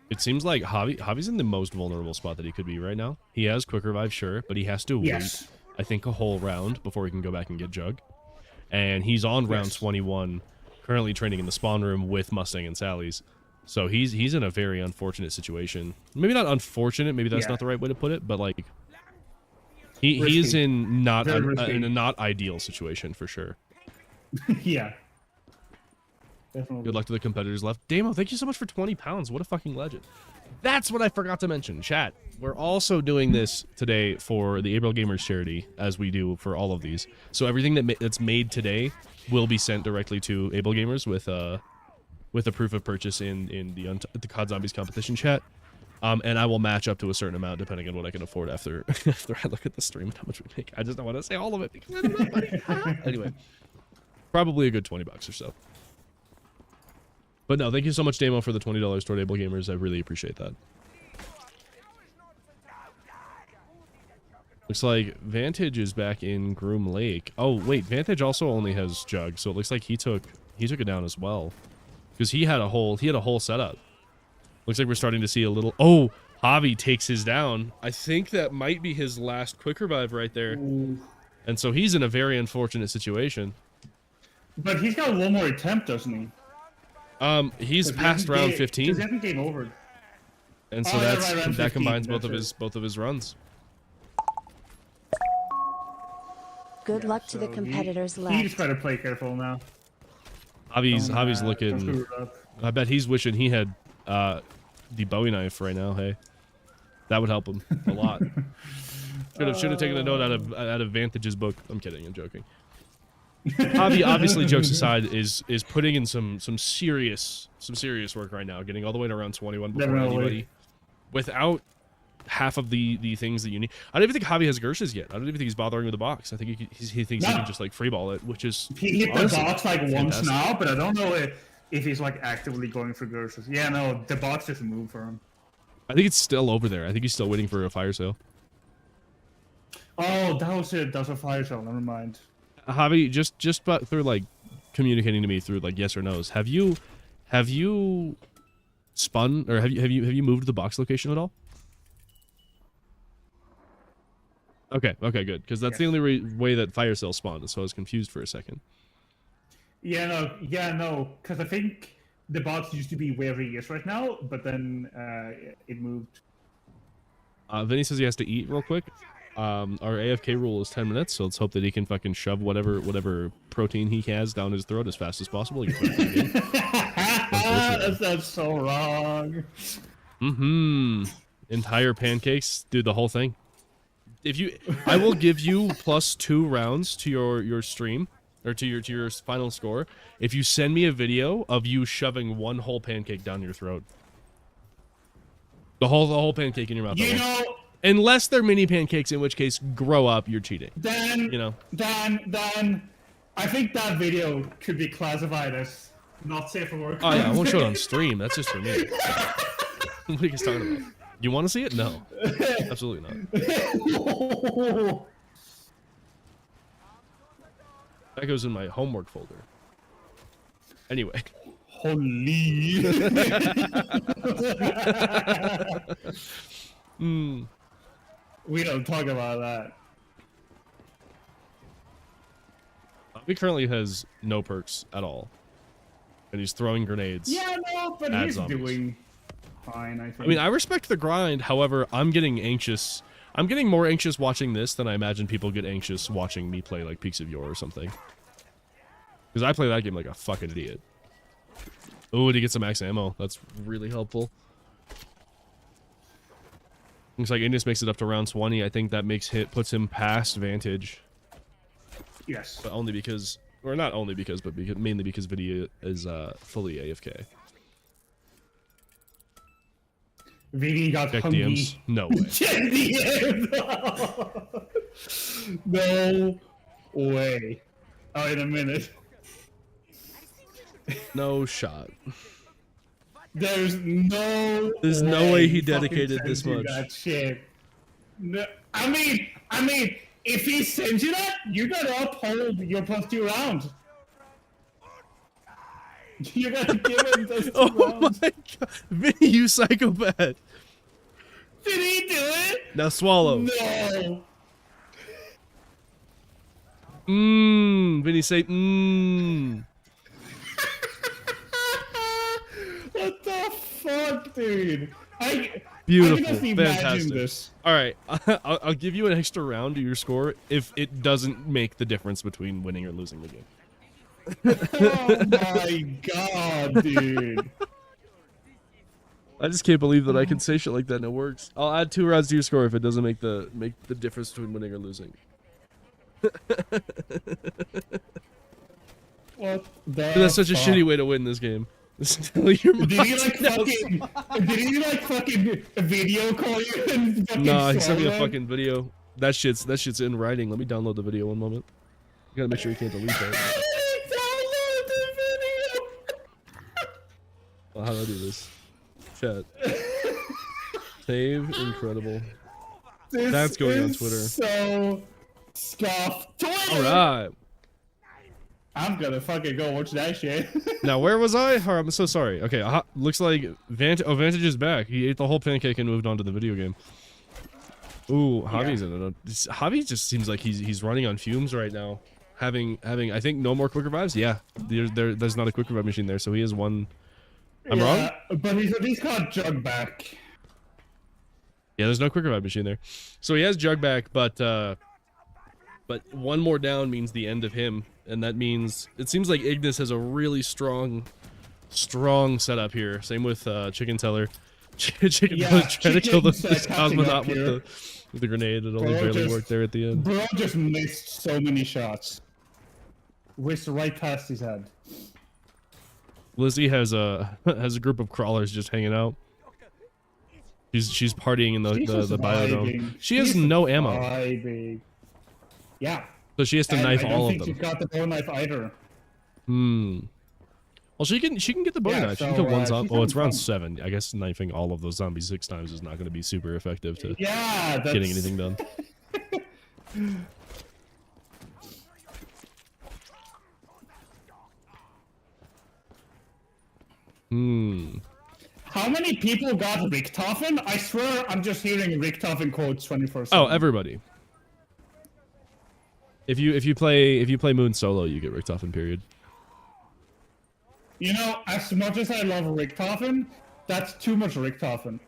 [SPEAKER 1] It seems like Javi's in the most vulnerable spot that he could be right now. He has quick revive, sure, but he has to wait, I think, a whole round before he can go back and get jug. And he's on round 21, currently training in the spawn room with Mustang and Sally's. So he's in a very unfortunate situation. Maybe not unfortunate, maybe that's not the right way to put it, but like he is in in a not ideal situation for sure.
[SPEAKER 2] Yeah. Definitely.
[SPEAKER 1] Good luck to the competitors left. Damo, thank you so much for 20 pounds. What a fucking legend. That's what I forgot to mention. Chat, we're also doing this today for the April Gamers charity, as we do for all of these. So everything that's made today will be sent directly to Able Gamers with a proof of purchase in the COD Zombies competition chat. And I will match up to a certain amount depending on what I can afford after I look at the stream and how much we make. I just don't want to say all of it because I don't have money. Anyway, probably a good $20 or so. But no, thank you so much, Damo, for the $20 toward Able Gamers. I really appreciate that. Looks like Vantage is back in Groom Lake. Oh wait, Vantage also only has jug, so it looks like he took it down as well, because he had a whole setup. Looks like we're starting to see a little. Oh, Javi takes his down. I think that might be his last quick revive right there, and so he's in a very unfortunate situation.
[SPEAKER 2] But he's got one more attempt, doesn't he?
[SPEAKER 1] He's past round 15.
[SPEAKER 2] He hasn't game over.
[SPEAKER 1] And so that combines both of his runs.
[SPEAKER 9] Good luck to the competitors left.
[SPEAKER 2] He just better play careful now.
[SPEAKER 1] Javi's looking. I bet he's wishing he had the Bowie knife right now. Hey, that would help him a lot. Should have taken a note out of Vantage's book. I'm kidding. I'm joking. Javi, obviously, jokes aside, is putting in some serious work right now, getting all the way to round 21 before anybody, without half of the things that you need. I don't even think Javi has Gersches yet. I don't even think he's bothering with the box. I think he thinks he can just like freeball it, which is
[SPEAKER 2] he hit the box like
[SPEAKER 1] fantastic.
[SPEAKER 2] Once now, but I don't know if he's like actively going for Gersches. Yeah, no, the box doesn't move for him.
[SPEAKER 1] I think it's still over there. I think he's still waiting for a fire sale.
[SPEAKER 2] Oh, that was it. That was a fire sale. Never mind.
[SPEAKER 1] Javi, just through like communicating to me through like yes or no's, have you spun or have you moved the box location at all? Okay, good, because that's the only way that fire sale spawned, so I was confused for a second.
[SPEAKER 2] Yeah, no, because I think the box used to be where he is right now, but then it moved.
[SPEAKER 1] Vinny says he has to eat real quick. Our AFK rule is 10 minutes, so let's hope that he can fucking shove whatever protein he has down his throat as fast as possible.
[SPEAKER 2] That sounds so wrong.
[SPEAKER 1] Entire pancakes, dude, the whole thing. I will give you +2 rounds to your stream, or to your final score, if you send me a video of you shoving one whole pancake down your throat. The whole pancake in your mouth.
[SPEAKER 2] You know.
[SPEAKER 1] Unless they're mini pancakes, in which case, grow up, you're cheating.
[SPEAKER 2] Then, then, I think that video could be classified as not safe for work.
[SPEAKER 1] Oh yeah, I won't show it on stream. That's just for me. What are you guys talking about? You want to see it? No, absolutely not. That goes in my homework folder. Anyway.
[SPEAKER 2] Holy. We don't talk about that.
[SPEAKER 1] He currently has no perks at all, and he's throwing grenades.
[SPEAKER 2] Yeah, no, but he's doing fine, I think.
[SPEAKER 1] I mean, I respect the grind. However, I'm getting anxious. I'm getting more anxious watching this than I imagine people get anxious watching me play like Peaks of Yore or something. Because I play that game like a fucking idiot. Oh, and he gets some max ammo. That's really helpful. Looks like Ignis makes it up to round 20. I think that puts him past Vantage.
[SPEAKER 2] Yes.
[SPEAKER 1] But only because, or not only because, but mainly because Vidya is fully AFK.
[SPEAKER 2] Vidya got
[SPEAKER 1] Check
[SPEAKER 2] hungry.
[SPEAKER 1] DMs. No way.
[SPEAKER 2] Check DMs. No. way. Oh, in a minute.
[SPEAKER 1] No shot.
[SPEAKER 2] There's no
[SPEAKER 1] way he
[SPEAKER 2] he
[SPEAKER 1] dedicated
[SPEAKER 2] fucking
[SPEAKER 1] this
[SPEAKER 2] sends you
[SPEAKER 1] much.
[SPEAKER 2] that shit. No, I mean, if he sends you that, you gotta uphold your +2 rounds. You gotta give him those 2
[SPEAKER 1] Oh
[SPEAKER 2] rounds.
[SPEAKER 1] my god. Vinny, you psychopath.
[SPEAKER 2] Did he do it?
[SPEAKER 1] Now swallow.
[SPEAKER 2] No.
[SPEAKER 1] Vinny say
[SPEAKER 2] What the fuck, dude? I
[SPEAKER 1] Beautiful.
[SPEAKER 2] can just imagine
[SPEAKER 1] Fantastic.
[SPEAKER 2] this.
[SPEAKER 1] All right, I'll give you an extra round to your score if it doesn't make the difference between winning or losing the game.
[SPEAKER 2] Oh my god, dude.
[SPEAKER 1] I just can't believe that I can say shit like that and it works. I'll add 2 rounds to your score if it doesn't make the difference between winning or losing.
[SPEAKER 2] What the
[SPEAKER 1] That's such a
[SPEAKER 2] fuck?
[SPEAKER 1] shitty way to win this game. Tell your
[SPEAKER 2] Did he like
[SPEAKER 1] mom-
[SPEAKER 2] fucking video call you and fucking
[SPEAKER 1] Nah, he sent me a
[SPEAKER 2] swallow?
[SPEAKER 1] fucking video. That shit's in writing. Let me download the video one moment. You gotta make sure you can't delete that.
[SPEAKER 2] Download the video.
[SPEAKER 1] Well, how do I do this? Chat. Save. Incredible.
[SPEAKER 2] This
[SPEAKER 1] That's going on
[SPEAKER 2] is
[SPEAKER 1] Twitter.
[SPEAKER 2] So scuffed. Twitter.
[SPEAKER 1] All right.
[SPEAKER 2] I'm gonna fucking go watch that shit.
[SPEAKER 1] Now, where was I? Oh, I'm so sorry. Okay, looks like Vantage is back. He ate the whole pancake and moved on to the video game. Ooh, Javi's in it. Javi just seems like he's running on fumes right now. Having I think no more quick revives. Yeah, there's not a quick revive machine there, so he has one. I'm wrong?
[SPEAKER 2] But he's at least got Jug back.
[SPEAKER 1] Yeah, there's no quick revive machine there. So he has Jug back, but one more down means the end of him, and that means it seems like Ignis has a really strong setup here. Same with Chicken Teller. Chicken Teller's trying to kill the cosmonaut with the grenade. It only barely worked there at the end.
[SPEAKER 2] Bro just missed so many shots. Whizzed right past his head.
[SPEAKER 1] Lizzie has a group of crawlers just hanging out. She's partying in the biodome. She has no ammo,
[SPEAKER 2] Vibing. Yeah.
[SPEAKER 1] so she has to
[SPEAKER 2] And
[SPEAKER 1] knife all of
[SPEAKER 2] I don't think
[SPEAKER 1] them.
[SPEAKER 2] she's got the bow knife either.
[SPEAKER 1] Well, she can get the Bowie Knife. She can
[SPEAKER 2] so,
[SPEAKER 1] kill one zombie.
[SPEAKER 2] she's
[SPEAKER 1] Oh, it's
[SPEAKER 2] having
[SPEAKER 1] round
[SPEAKER 2] fun.
[SPEAKER 1] 7. I guess knifing all of those zombies 6 times is not going to be super effective to
[SPEAKER 2] Yeah, that's...
[SPEAKER 1] getting anything done.
[SPEAKER 2] How many people got Richtofen? I swear I'm just hearing Richtofen quotes 24/7.
[SPEAKER 1] Oh, everybody. If you play Moon solo, you get Richtofen, period.
[SPEAKER 2] You know, as much as I love Richtofen, that's too much Richtofen.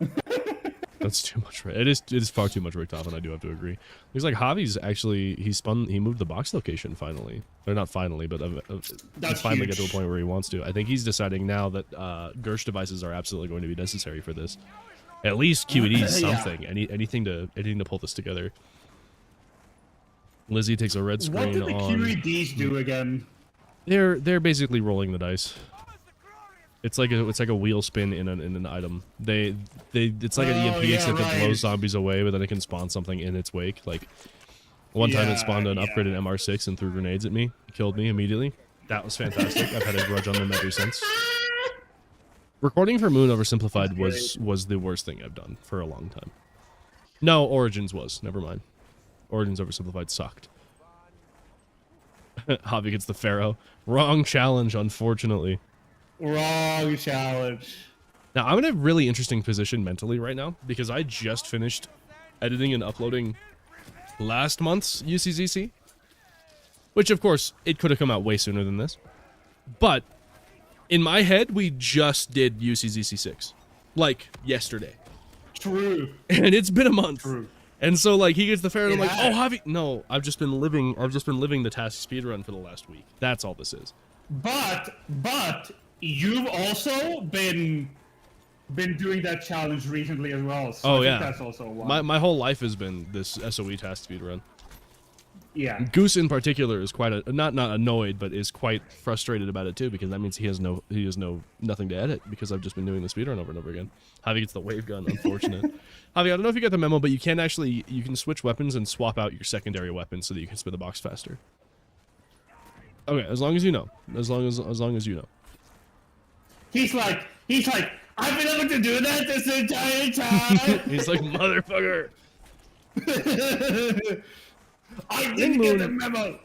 [SPEAKER 1] That's too much. It is far too much Richtofen. I do have to agree. Looks like Javi's actually he moved the box location finally, or not finally, but
[SPEAKER 2] That's
[SPEAKER 1] finally
[SPEAKER 2] huge.
[SPEAKER 1] get to a point where he wants to. I think he's deciding now that Gersh devices are absolutely going to be necessary for this. At least QED is
[SPEAKER 2] Yeah.
[SPEAKER 1] something. Anything to pull this together. Lizzie takes a red screen
[SPEAKER 2] What did the
[SPEAKER 1] on.
[SPEAKER 2] QEDs do again?
[SPEAKER 1] They're basically rolling the dice. It's like a wheel spin in an item. It's like an EMP except it blows zombies away, but then it can spawn something in its wake. Like one time it spawned an upgraded MR6 and threw grenades at me, killed me immediately. That was fantastic. I've had a grudge on them ever since. Recording for Moon Oversimplified was the worst thing I've done for a long time. No, Origins was. Never mind. Origins Oversimplified sucked. Javi gets the Pharaoh. Wrong challenge, unfortunately.
[SPEAKER 2] Wrong challenge.
[SPEAKER 1] Now, I'm in a really interesting position mentally right now because I just finished editing and uploading last month's UCZC, which, of course, it could have come out way sooner than this. But in my head, we just did UCZC 6, like yesterday.
[SPEAKER 2] True.
[SPEAKER 1] And it's been a month.
[SPEAKER 2] True.
[SPEAKER 1] And so, like, he gets the Pharaoh, and I'm
[SPEAKER 2] It
[SPEAKER 1] like,
[SPEAKER 2] has.
[SPEAKER 1] oh, Javi. No, I've just been living the task speedrun for the last week. That's all this is.
[SPEAKER 2] But you've also been doing that challenge recently as well. So
[SPEAKER 1] Oh,
[SPEAKER 2] I think
[SPEAKER 1] yeah.
[SPEAKER 2] that's also why.
[SPEAKER 1] My whole life has been this SOE task speedrun.
[SPEAKER 2] Yeah.
[SPEAKER 1] Goose in particular is quite not annoyed, but is quite frustrated about it too, because that means he has nothing to edit because I've just been doing the speedrun over and over again. Javi gets the wave gun, unfortunate. Javi, I don't know if you got the memo, but you can switch weapons and swap out your secondary weapons so that you can spin the box faster. Okay, as long as you know. As long as you know.
[SPEAKER 2] He's like, I've been able to do that this entire time.
[SPEAKER 1] He's like, motherfucker.
[SPEAKER 2] I didn't get the memo.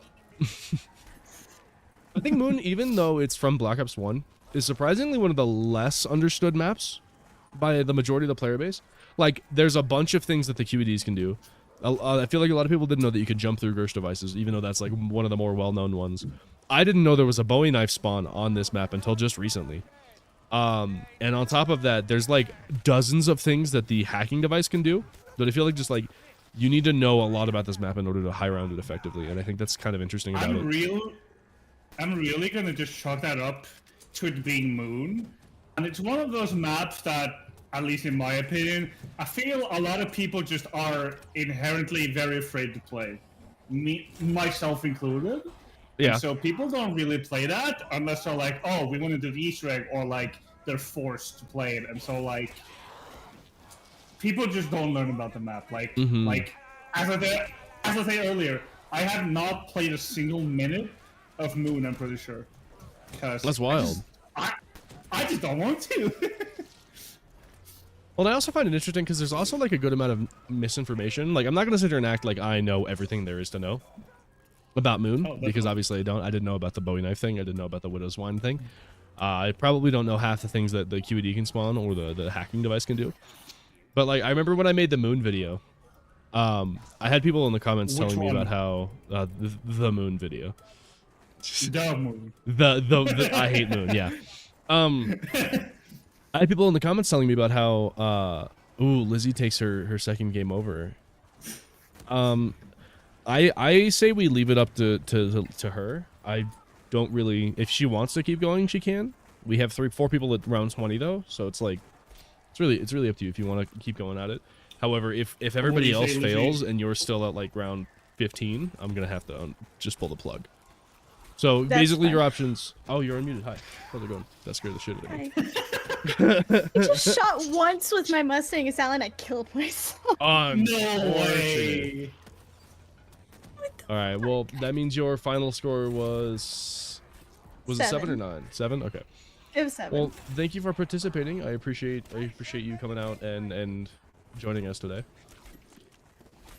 [SPEAKER 1] I think Moon, even though it's from Black Ops 1, is surprisingly one of the less understood maps by the majority of the player base. Like, there's a bunch of things that the QEDs can do. I feel like a lot of people didn't know that you could jump through Gersh devices, even though that's like one of the more well-known ones. I didn't know there was a Bowie Knife spawn on this map until just recently. And on top of that, there's like dozens of things that the hacking device can do. But I feel like just like you need to know a lot about this map in order to high round it effectively, and I think that's kind of interesting about it.
[SPEAKER 2] I'm really gonna just chalk that up to it being Moon, and it's one of those maps that, at least in my opinion, I feel a lot of people just are inherently very afraid to play, me, myself included.
[SPEAKER 1] Yeah.
[SPEAKER 2] And so people don't really play that unless they're like, oh, we want to do the Easter egg, or like they're forced to play it, and so like people just don't learn about the map. Like, like as I said earlier, I have not played a single minute of Moon. I'm pretty sure.
[SPEAKER 1] That's wild.
[SPEAKER 2] I just don't want to.
[SPEAKER 1] Well, I also find it interesting because there's also like a good amount of misinformation. Like, I'm not gonna sit here and act like I know everything there is to know about Moon, because obviously I don't. I didn't know about the Bowie Knife thing. I didn't know about the Widow's Wine thing. I probably don't know half the things that the QED can spawn or the hacking device can do. But like, I remember when I made the Moon video, I had people in the comments telling me about how the Moon video.
[SPEAKER 2] The Moon.
[SPEAKER 1] The I hate Moon. Yeah. I had people in the comments telling me about how ooh, Lizzie takes her second game over. I say we leave it up to her. I don't really, if she wants to keep going, she can. We have 4 people at round 20 though, so it's like it's really up to you if you want to keep going at it. However, if everybody else fails and you're still at like round 15, I'm gonna have to just pull the plug. So basically, your options. Oh, you're unmuted. Hi. How's it going? That scared the shit out of me.
[SPEAKER 7] I just shot once with my Mustang. It sounded like I killed myself.
[SPEAKER 2] No way.
[SPEAKER 1] All right. Well, that means your final score was it 7 or 9? 7. Okay.
[SPEAKER 7] It was 7.
[SPEAKER 1] Well, thank you for participating. I appreciate you coming out and joining us today.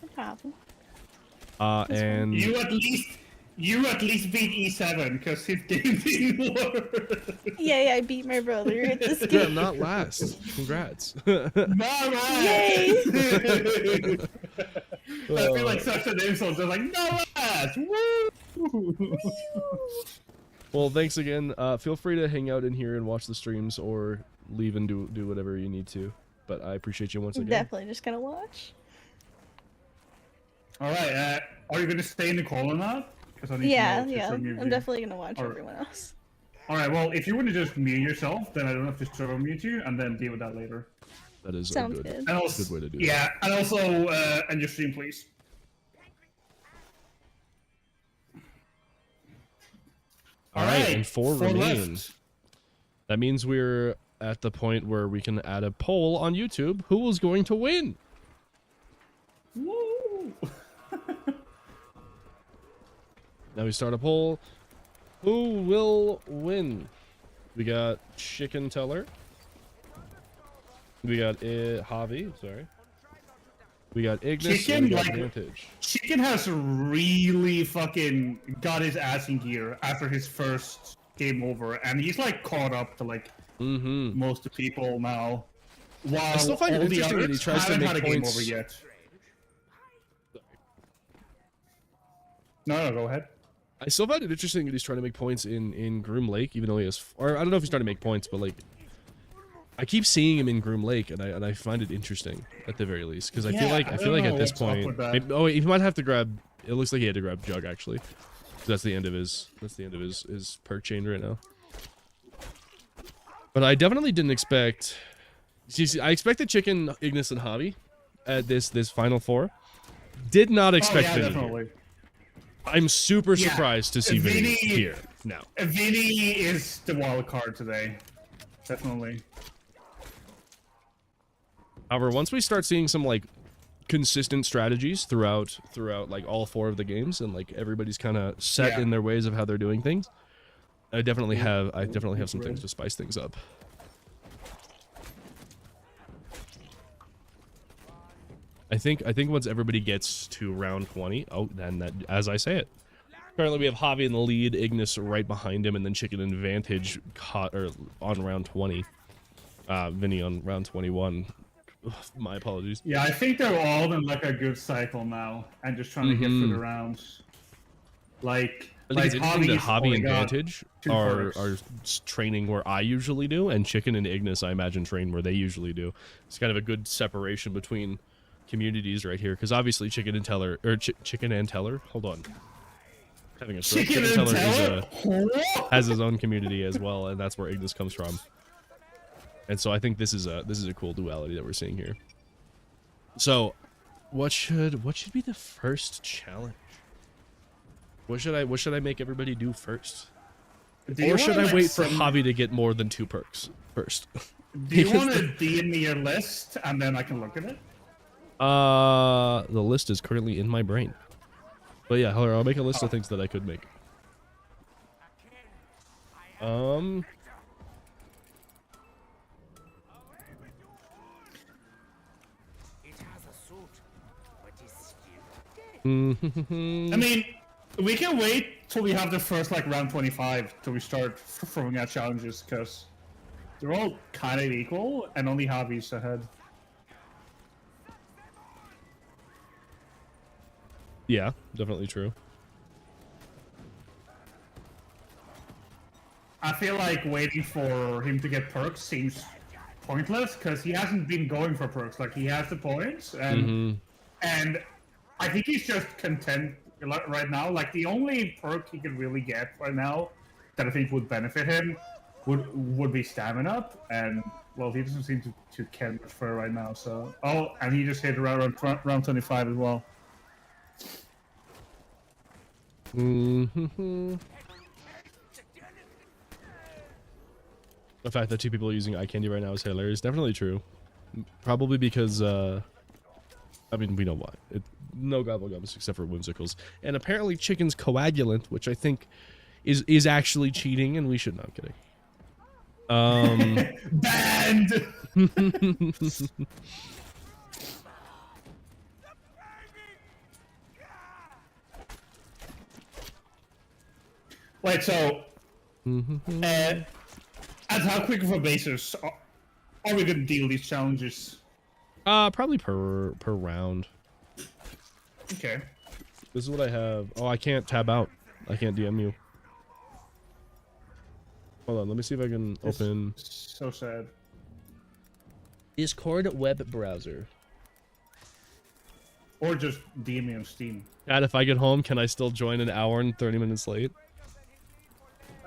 [SPEAKER 7] No problem.
[SPEAKER 1] And
[SPEAKER 2] you at least beat E7 because his game didn't work.
[SPEAKER 7] Yeah, I beat my brother at this game.
[SPEAKER 1] Yeah, not last. Congrats.
[SPEAKER 2] Not last.
[SPEAKER 7] Yay!
[SPEAKER 2] I feel like such an insult. They're like, no last. Woo!
[SPEAKER 1] Well, thanks again. Feel free to hang out in here and watch the streams, or leave and do whatever you need to. But I appreciate you once again.
[SPEAKER 7] Definitely just gonna watch.
[SPEAKER 2] All right. Are you gonna stay in the call or not?
[SPEAKER 7] Yeah. I'm definitely gonna watch everyone else.
[SPEAKER 2] All right. Well, if you want to just mute yourself, then I don't have to server mute you, and then deal with that later.
[SPEAKER 1] That is
[SPEAKER 7] Sounds
[SPEAKER 1] a
[SPEAKER 7] good.
[SPEAKER 1] good way to do it.
[SPEAKER 2] Yeah, and also end your stream, please.
[SPEAKER 1] All right, and 4 remain.
[SPEAKER 2] left.
[SPEAKER 1] That means we're at the point where we can add a poll on YouTube. Who is going to win?
[SPEAKER 2] Woo!
[SPEAKER 1] Now we start a poll. Who will win? We got Chicken Teller. We got Javi, sorry. We got Ignis,
[SPEAKER 2] Chicken,
[SPEAKER 1] and we got
[SPEAKER 2] like,
[SPEAKER 1] Vantage.
[SPEAKER 2] Chicken has really fucking got his ass in gear after his first game over, and he's like caught up to like most of the people now. While
[SPEAKER 1] I still find it
[SPEAKER 2] all the
[SPEAKER 1] interesting that he
[SPEAKER 2] others
[SPEAKER 1] tries to
[SPEAKER 2] haven't
[SPEAKER 1] make
[SPEAKER 2] had a game
[SPEAKER 1] points.
[SPEAKER 2] over yet. No, go ahead.
[SPEAKER 1] I still find it interesting that he's trying to make points in Groom Lake, even though he has, or I don't know if he's trying to make points, but like, I keep seeing him in Groom Lake, and I find it interesting at the very least, because I feel like at this point, he might have to grab. It looks like he had to grab Jug actually. That's the end of his perk chain right now. But I definitely didn't expect. See, I expected Chicken, Ignis, and Javi at this final 4. Did not expect Vinny.
[SPEAKER 2] Definitely.
[SPEAKER 1] I'm super surprised to see Vinny here now.
[SPEAKER 2] Vinny is the wild card today. Definitely.
[SPEAKER 1] However, once we start seeing some like consistent strategies throughout like all 4 of the games, and like everybody's kind of set in their ways of how they're doing things. I definitely have some things to spice things up. I think once everybody gets to round 20, then that, as I say it. Currently we have Javi in the lead, Ignis right behind him, and then Chicken and Vantage on round 20. Vinny on round 21. Ugh, my apologies.
[SPEAKER 2] Yeah, I think they're all in like a good cycle now, and just trying to get through the rounds. Like,
[SPEAKER 1] I think it's interesting that Javi and
[SPEAKER 2] got
[SPEAKER 1] Vantage
[SPEAKER 2] 2
[SPEAKER 1] are
[SPEAKER 2] perks.
[SPEAKER 1] training where I usually do, and Chicken and Ignis I imagine train where they usually do. It's kind of a good separation between communities right here, because obviously Chicken and Teller, hold on, having a stroke.
[SPEAKER 2] Chicken and Teller
[SPEAKER 1] has his own community as well, and that's where Ignis comes from. And so I think this is a cool duality that we're seeing here. So what should be the first challenge? What should I make everybody do first? Or should I wait for Javi to get more than 2 perks first?
[SPEAKER 2] Do you want to DM me your list and then I can look at it?
[SPEAKER 1] The list is currently in my brain. But yeah, hold on, I'll make a list of things that I could make.
[SPEAKER 2] I mean, we can wait till we have the first like round 25 till we start throwing out challenges, because they're all kind of equal and only Javi's ahead.
[SPEAKER 1] Yeah, definitely true.
[SPEAKER 2] I feel like waiting for him to get perks seems pointless, because he hasn't been going for perks. Like, he has the points, and and I think he's just content right now. Like, the only perk he could really get right now that I think would benefit him would be stamina, and well, he doesn't seem to care much for it right now. So and he just hit around 25 as well.
[SPEAKER 1] The fact that 2 people are using eye candy right now is hilarious. Definitely true. Probably because, I mean, we know why. No gobblegums except for whimsicals. And apparently Chicken's coagulant, which I think is actually cheating, and we should not kidding.
[SPEAKER 2] Banned! Wait, so at how quick of a basis are we gonna deal these challenges?
[SPEAKER 1] Probably per round.
[SPEAKER 2] Okay.
[SPEAKER 1] This is what I have. Oh, I can't tab out. I can't DM you. Hold on, let me see if I can open.
[SPEAKER 2] So sad.
[SPEAKER 1] Discord web browser.
[SPEAKER 2] Or just DM me on Steam.
[SPEAKER 1] God, if I get home, can I still join an hour and 30 minutes late?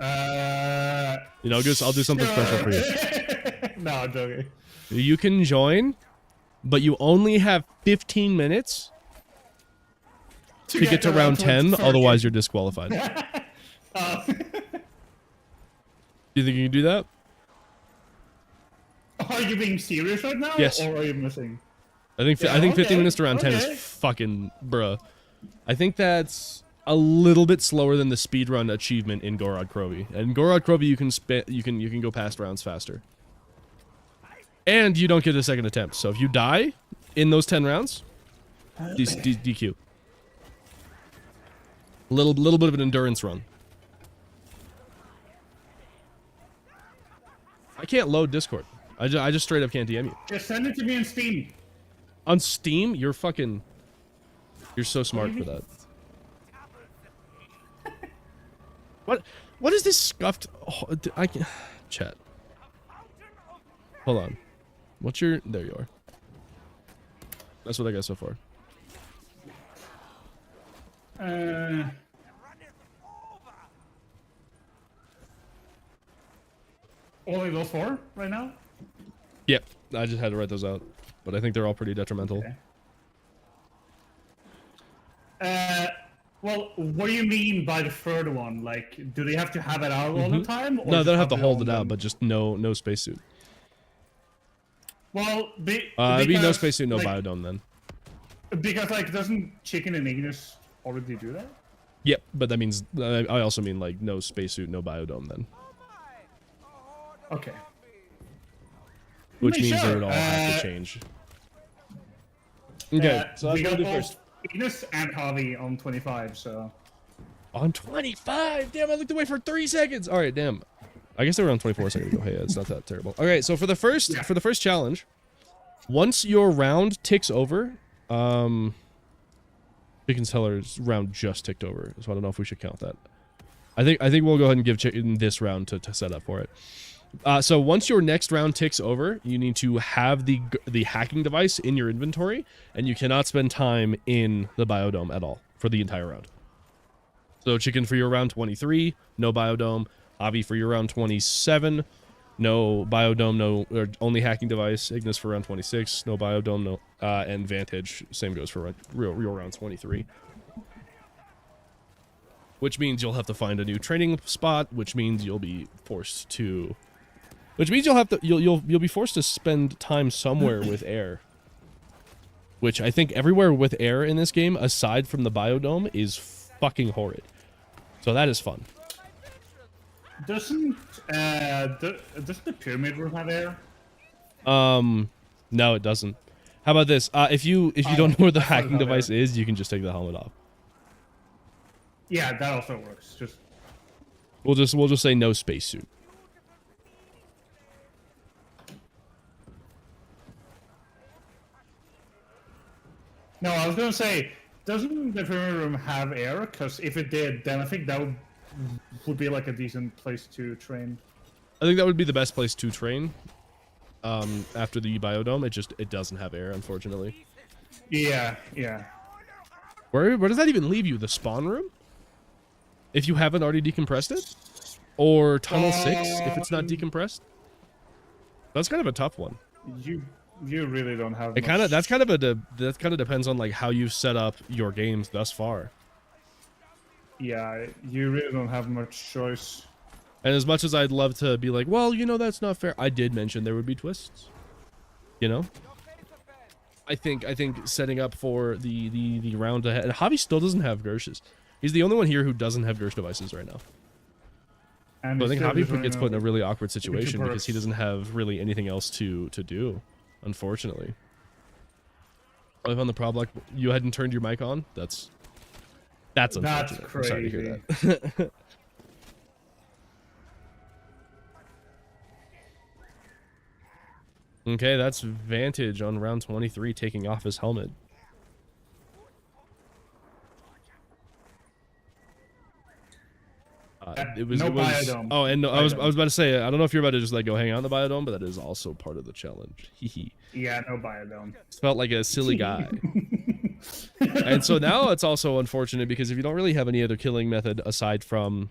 [SPEAKER 1] You know, I'll do something special for you.
[SPEAKER 2] No, I'm joking.
[SPEAKER 1] You can join, but you only have 15 minutes to get to round 10, otherwise you're disqualified. Do you think you can do that?
[SPEAKER 2] Are you being serious right now?
[SPEAKER 1] Yes.
[SPEAKER 2] Or are you missing?
[SPEAKER 1] I think 15 minutes to round 10 is fucking bruh. I think that's a little bit slower than the speedrun achievement in Gorod Krovi. And in Gorod Krovi you can go past rounds faster. And you don't get a second attempt. So if you die in those 10 rounds, DQ. Little bit of an endurance run. I can't load Discord. I just straight up can't DM you.
[SPEAKER 2] Just send it to me on Steam.
[SPEAKER 1] On Steam? You're so smart for that. What is this scuffed? Oh, I can't. Chat. Hold on. What's your? There you are. That's what I got so far.
[SPEAKER 2] Only those 4 right now?
[SPEAKER 1] Yep. I just had to write those out, but I think they're all pretty detrimental.
[SPEAKER 2] Okay. Well, what do you mean by the third one? Like, do they have to have it out all the time? Or
[SPEAKER 1] No, they don't have to hold it out, but just no spacesuit.
[SPEAKER 2] Well,
[SPEAKER 1] it'd be no spacesuit, no biodome then.
[SPEAKER 2] Because like, doesn't Chicken and Ignis already do that?
[SPEAKER 1] Yep, but that means I also mean like no spacesuit, no biodome then.
[SPEAKER 2] Okay.
[SPEAKER 1] Which means
[SPEAKER 2] Sure.
[SPEAKER 1] they would all have to change. Okay, so that's
[SPEAKER 2] we
[SPEAKER 1] what
[SPEAKER 2] got
[SPEAKER 1] I'll do
[SPEAKER 2] both
[SPEAKER 1] first.
[SPEAKER 2] Ignis and Harvey on 25, so.
[SPEAKER 1] On 25? Damn, I looked away for 3 seconds. All right, damn. I guess they were on 24 seconds ago. Hey, it's not that terrible. Okay, so for the first challenge, once your round ticks over, Chicken Teller's round just ticked over, so I don't know if we should count that. I think we'll go ahead and give Chicken this round to set up for it. So once your next round ticks over, you need to have the hacking device in your inventory, and you cannot spend time in the biodome at all for the entire round. So Chicken for your round 23, no biodome. Avi for your round 27, no biodome, no or only hacking device. Ignis for round 26, no biodome, no and Vantage, same goes for real round 23. Which means you'll have to find a new training spot, which means you'll be forced to you'll be forced to spend time somewhere with air. Which I think everywhere with air in this game, aside from the biodome, is fucking horrid. So that is fun.
[SPEAKER 2] Doesn't the pyramid room have air?
[SPEAKER 1] No, it doesn't. How about this? If you don't know where the hacking device is, you can just take the helmet off.
[SPEAKER 2] Yeah, that also works. Just
[SPEAKER 1] we'll just say no spacesuit.
[SPEAKER 2] no, I was gonna say, doesn't the pyramid room have air? Because if it did, then I think that would be like a decent place to train.
[SPEAKER 1] I think that would be the best place to train. After the biodome, it doesn't have air, unfortunately.
[SPEAKER 2] Yeah.
[SPEAKER 1] Where does that even leave you? The spawn room? If you haven't already decompressed it? Or tunnel 6 if it's not decompressed? That's kind of a tough one.
[SPEAKER 2] You really don't have.
[SPEAKER 1] It kind of that kind of depends on like how you've set up your games thus far.
[SPEAKER 2] Yeah, you really don't have much choice.
[SPEAKER 1] And as much as I'd love to be like, well, you know, that's not fair. I did mention there would be twists. You know? I think setting up for the round ahead. And Javi still doesn't have Gersches. He's the only one here who doesn't have Gersh devices right now.
[SPEAKER 2] And
[SPEAKER 1] so I think Javi gets put in a really awkward situation because he doesn't have really anything else to do, unfortunately. I found the problem, like, you hadn't turned your mic on? That's unfortunate.
[SPEAKER 2] That's crazy.
[SPEAKER 1] I'm sorry to hear that. Okay, that's Vantage on round 23 taking off his helmet.
[SPEAKER 2] Biodome.
[SPEAKER 1] Oh, and no,
[SPEAKER 2] Biodome.
[SPEAKER 1] I was about to say, I don't know if you're about to just like go hang out in the biodome, but that is also part of the challenge.
[SPEAKER 2] Yeah, no biodome.
[SPEAKER 1] Felt like a silly guy. And so now it's also unfortunate because if you don't really have any other killing method aside from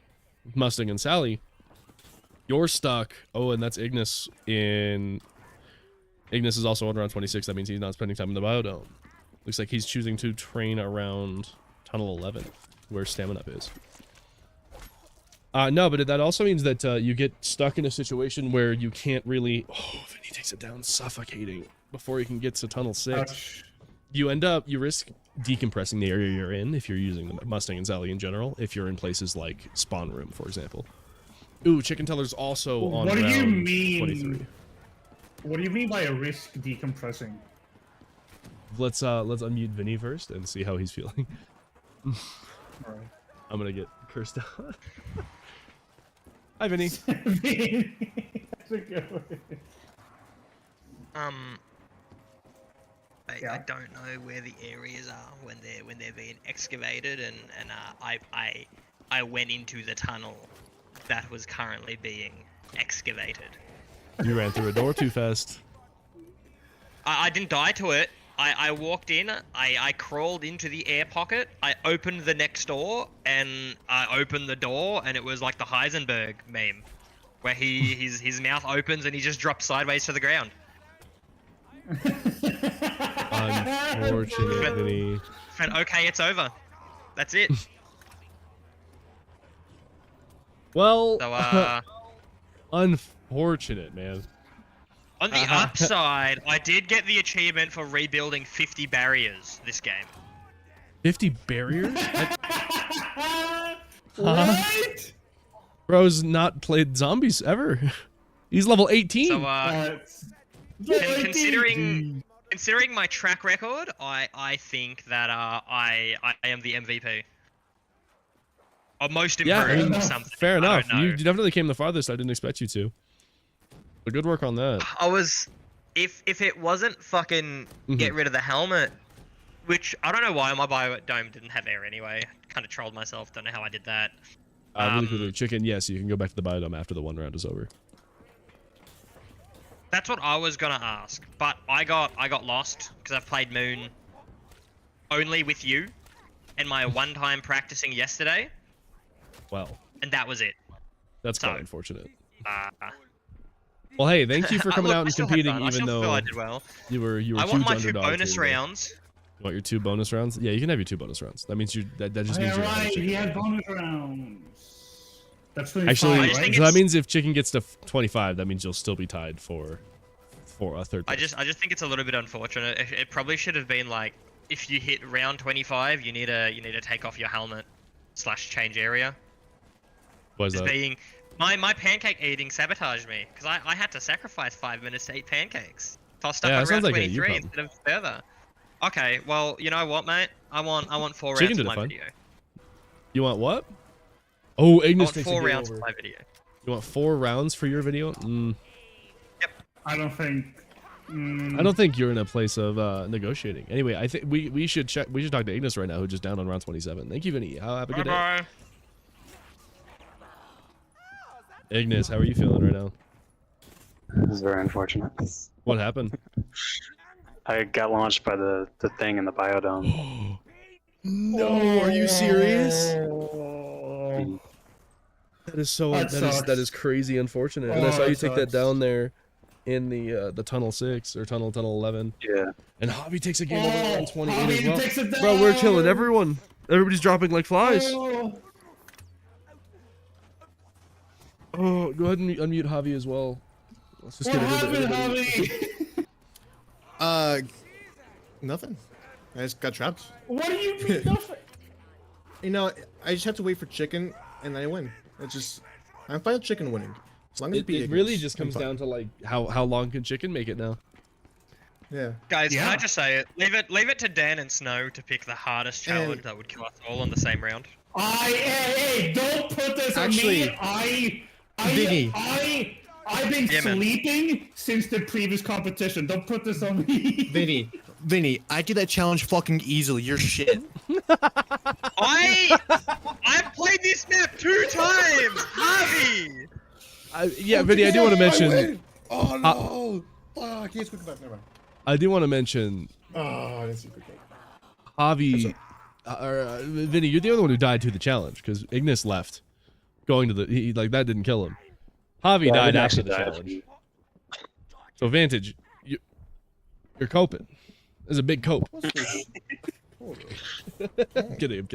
[SPEAKER 1] Mustang and Sally, you're stuck. Oh, and that's Ignis in... Ignis is also on round 26. That means he's not spending time in the biodome. Looks like he's choosing to train around Tunnel 11, where Stamina is. No, but that also means that you get stuck in a situation where you can't really... Oh, Vinny takes it down, suffocating before he can get to Tunnel 6.
[SPEAKER 2] Ouch.
[SPEAKER 1] You risk decompressing the area you're in if you're using the Mustang and Sally in general, if you're in places like Spawn Room, for example. Ooh, Chicken Teller's also on
[SPEAKER 2] What do you
[SPEAKER 1] round
[SPEAKER 2] mean?
[SPEAKER 1] 23.
[SPEAKER 2] What do you mean by a risk decompressing?
[SPEAKER 1] Let's unmute Vinny first and see how he's feeling.
[SPEAKER 2] Alright.
[SPEAKER 1] I'm gonna get cursed out. Hi, Vinny.
[SPEAKER 2] How's it going?
[SPEAKER 10] I don't know where the areas are when they're being excavated, and I went into the tunnel that was currently being excavated.
[SPEAKER 1] You ran through a door too fast.
[SPEAKER 10] I didn't die to it. I walked in, I crawled into the air pocket, I opened the next door, and I opened the door, and it was like the Heisenberg meme, where his mouth opens and he just drops sideways to the ground.
[SPEAKER 1] Unfortunate, Vinny.
[SPEAKER 10] And okay, it's over. That's it.
[SPEAKER 1] Well,
[SPEAKER 10] So,
[SPEAKER 1] unfortunate, man.
[SPEAKER 8] On the upside, I did get the achievement for rebuilding 50 barriers this game.
[SPEAKER 1] 50 barriers?
[SPEAKER 2] What?
[SPEAKER 1] Bro's not played zombies ever. He's level 18.
[SPEAKER 8] So, considering my track record, I think that I am the MVP. Or most improved or something.
[SPEAKER 1] Fair enough.
[SPEAKER 8] I don't know.
[SPEAKER 1] You definitely came the farthest. I didn't expect you to. But good work on that.
[SPEAKER 8] I was, if it wasn't fucking get rid of the helmet, which I don't know why my biodome didn't have air anyway. Kind of trolled myself. Don't know how I did that.
[SPEAKER 1] Really quickly, Chicken. Yes, you can go back to the biodome after the 1 round is over.
[SPEAKER 8] That's what I was gonna ask, but I got lost because I've played Moon only with you, and my one time practicing yesterday.
[SPEAKER 1] Well.
[SPEAKER 8] And that was it.
[SPEAKER 1] That's quite unfortunate.
[SPEAKER 8] Well,
[SPEAKER 1] hey, thank you for coming out and competing, even though
[SPEAKER 8] I did well.
[SPEAKER 1] you were
[SPEAKER 8] I want my 2
[SPEAKER 1] underdog
[SPEAKER 8] bonus
[SPEAKER 1] too,
[SPEAKER 8] rounds.
[SPEAKER 1] You want your 2 bonus rounds? Yeah, you can have your 2 bonus rounds. That means that just means you're
[SPEAKER 2] right. He had bonus rounds. That's really
[SPEAKER 1] actually,
[SPEAKER 2] right?
[SPEAKER 1] so that means if Chicken gets to 25, that means you'll still be tied for a third place.
[SPEAKER 8] I just think it's a little bit unfortunate. It probably should have been like, if you hit round 25, you need to take off your helmet / change area.
[SPEAKER 1] What is
[SPEAKER 8] Just
[SPEAKER 1] that?
[SPEAKER 8] being my pancake eating sabotaged me because I had to sacrifice 5 minutes to eat pancakes. If I was stuck on round 23 instead of further. Okay, well, you know what, mate? I want 4 rounds of my video.
[SPEAKER 1] You want what? Oh, Ignis
[SPEAKER 8] I want 4 rounds of my video.
[SPEAKER 1] You want 4 rounds for your video?
[SPEAKER 8] Yep.
[SPEAKER 2] I don't think.
[SPEAKER 1] I don't think you're in a place of negotiating. Anyway, I think we should check. We should talk to Ignis right now, who's just down on round 27. Thank you, Vinny. Have a good day. Ignis, how are you feeling right now?
[SPEAKER 6] This is very unfortunate.
[SPEAKER 1] What happened?
[SPEAKER 6] I got launched by the thing in the biodome.
[SPEAKER 1] No, are you serious? That is so. That is crazy unfortunate. And I saw you take that down there in the tunnel 6 or tunnel 11.
[SPEAKER 6] Yeah.
[SPEAKER 1] And Hobby takes a game over round 28
[SPEAKER 2] Hobby
[SPEAKER 1] as
[SPEAKER 2] takes it
[SPEAKER 1] well.
[SPEAKER 2] down!
[SPEAKER 1] Bro, we're killing everyone. Everybody's dropping like flies. Oh, go ahead and unmute Javi as well. Let's just get everybody.
[SPEAKER 5] Nothing. I just got trapped.
[SPEAKER 2] What do you mean nothing?
[SPEAKER 5] You know, I just have to wait for Chicken, and I win. It's just, I'm fine with Chicken winning. As long as
[SPEAKER 1] It really just comes down to like how long can Chicken make it now?
[SPEAKER 5] Yeah.
[SPEAKER 8] Guys, can I just say it? Leave it to Dan and Snow to pick the hardest challenge that would kill us all in the same round.
[SPEAKER 2] Hey, don't put this on me.
[SPEAKER 5] Vinny.
[SPEAKER 2] I've been sleeping since the previous competition. Don't put this on me.
[SPEAKER 5] Vinny, I did that challenge fucking easily. You're shit.
[SPEAKER 8] I've played this map 2 times, Harvey.
[SPEAKER 1] Yeah, Vinny, I do want to mention.
[SPEAKER 5] Oh no! I can't speak about. Never mind.
[SPEAKER 1] I do want to mention.
[SPEAKER 5] Oh, I didn't see quick.
[SPEAKER 1] Javi, Vinny, you're the only one who died to the challenge because Ignis left, going to the that didn't kill him. Javi died after the challenge. So Vantage, you're coping. There's a big cope. I'm kidding.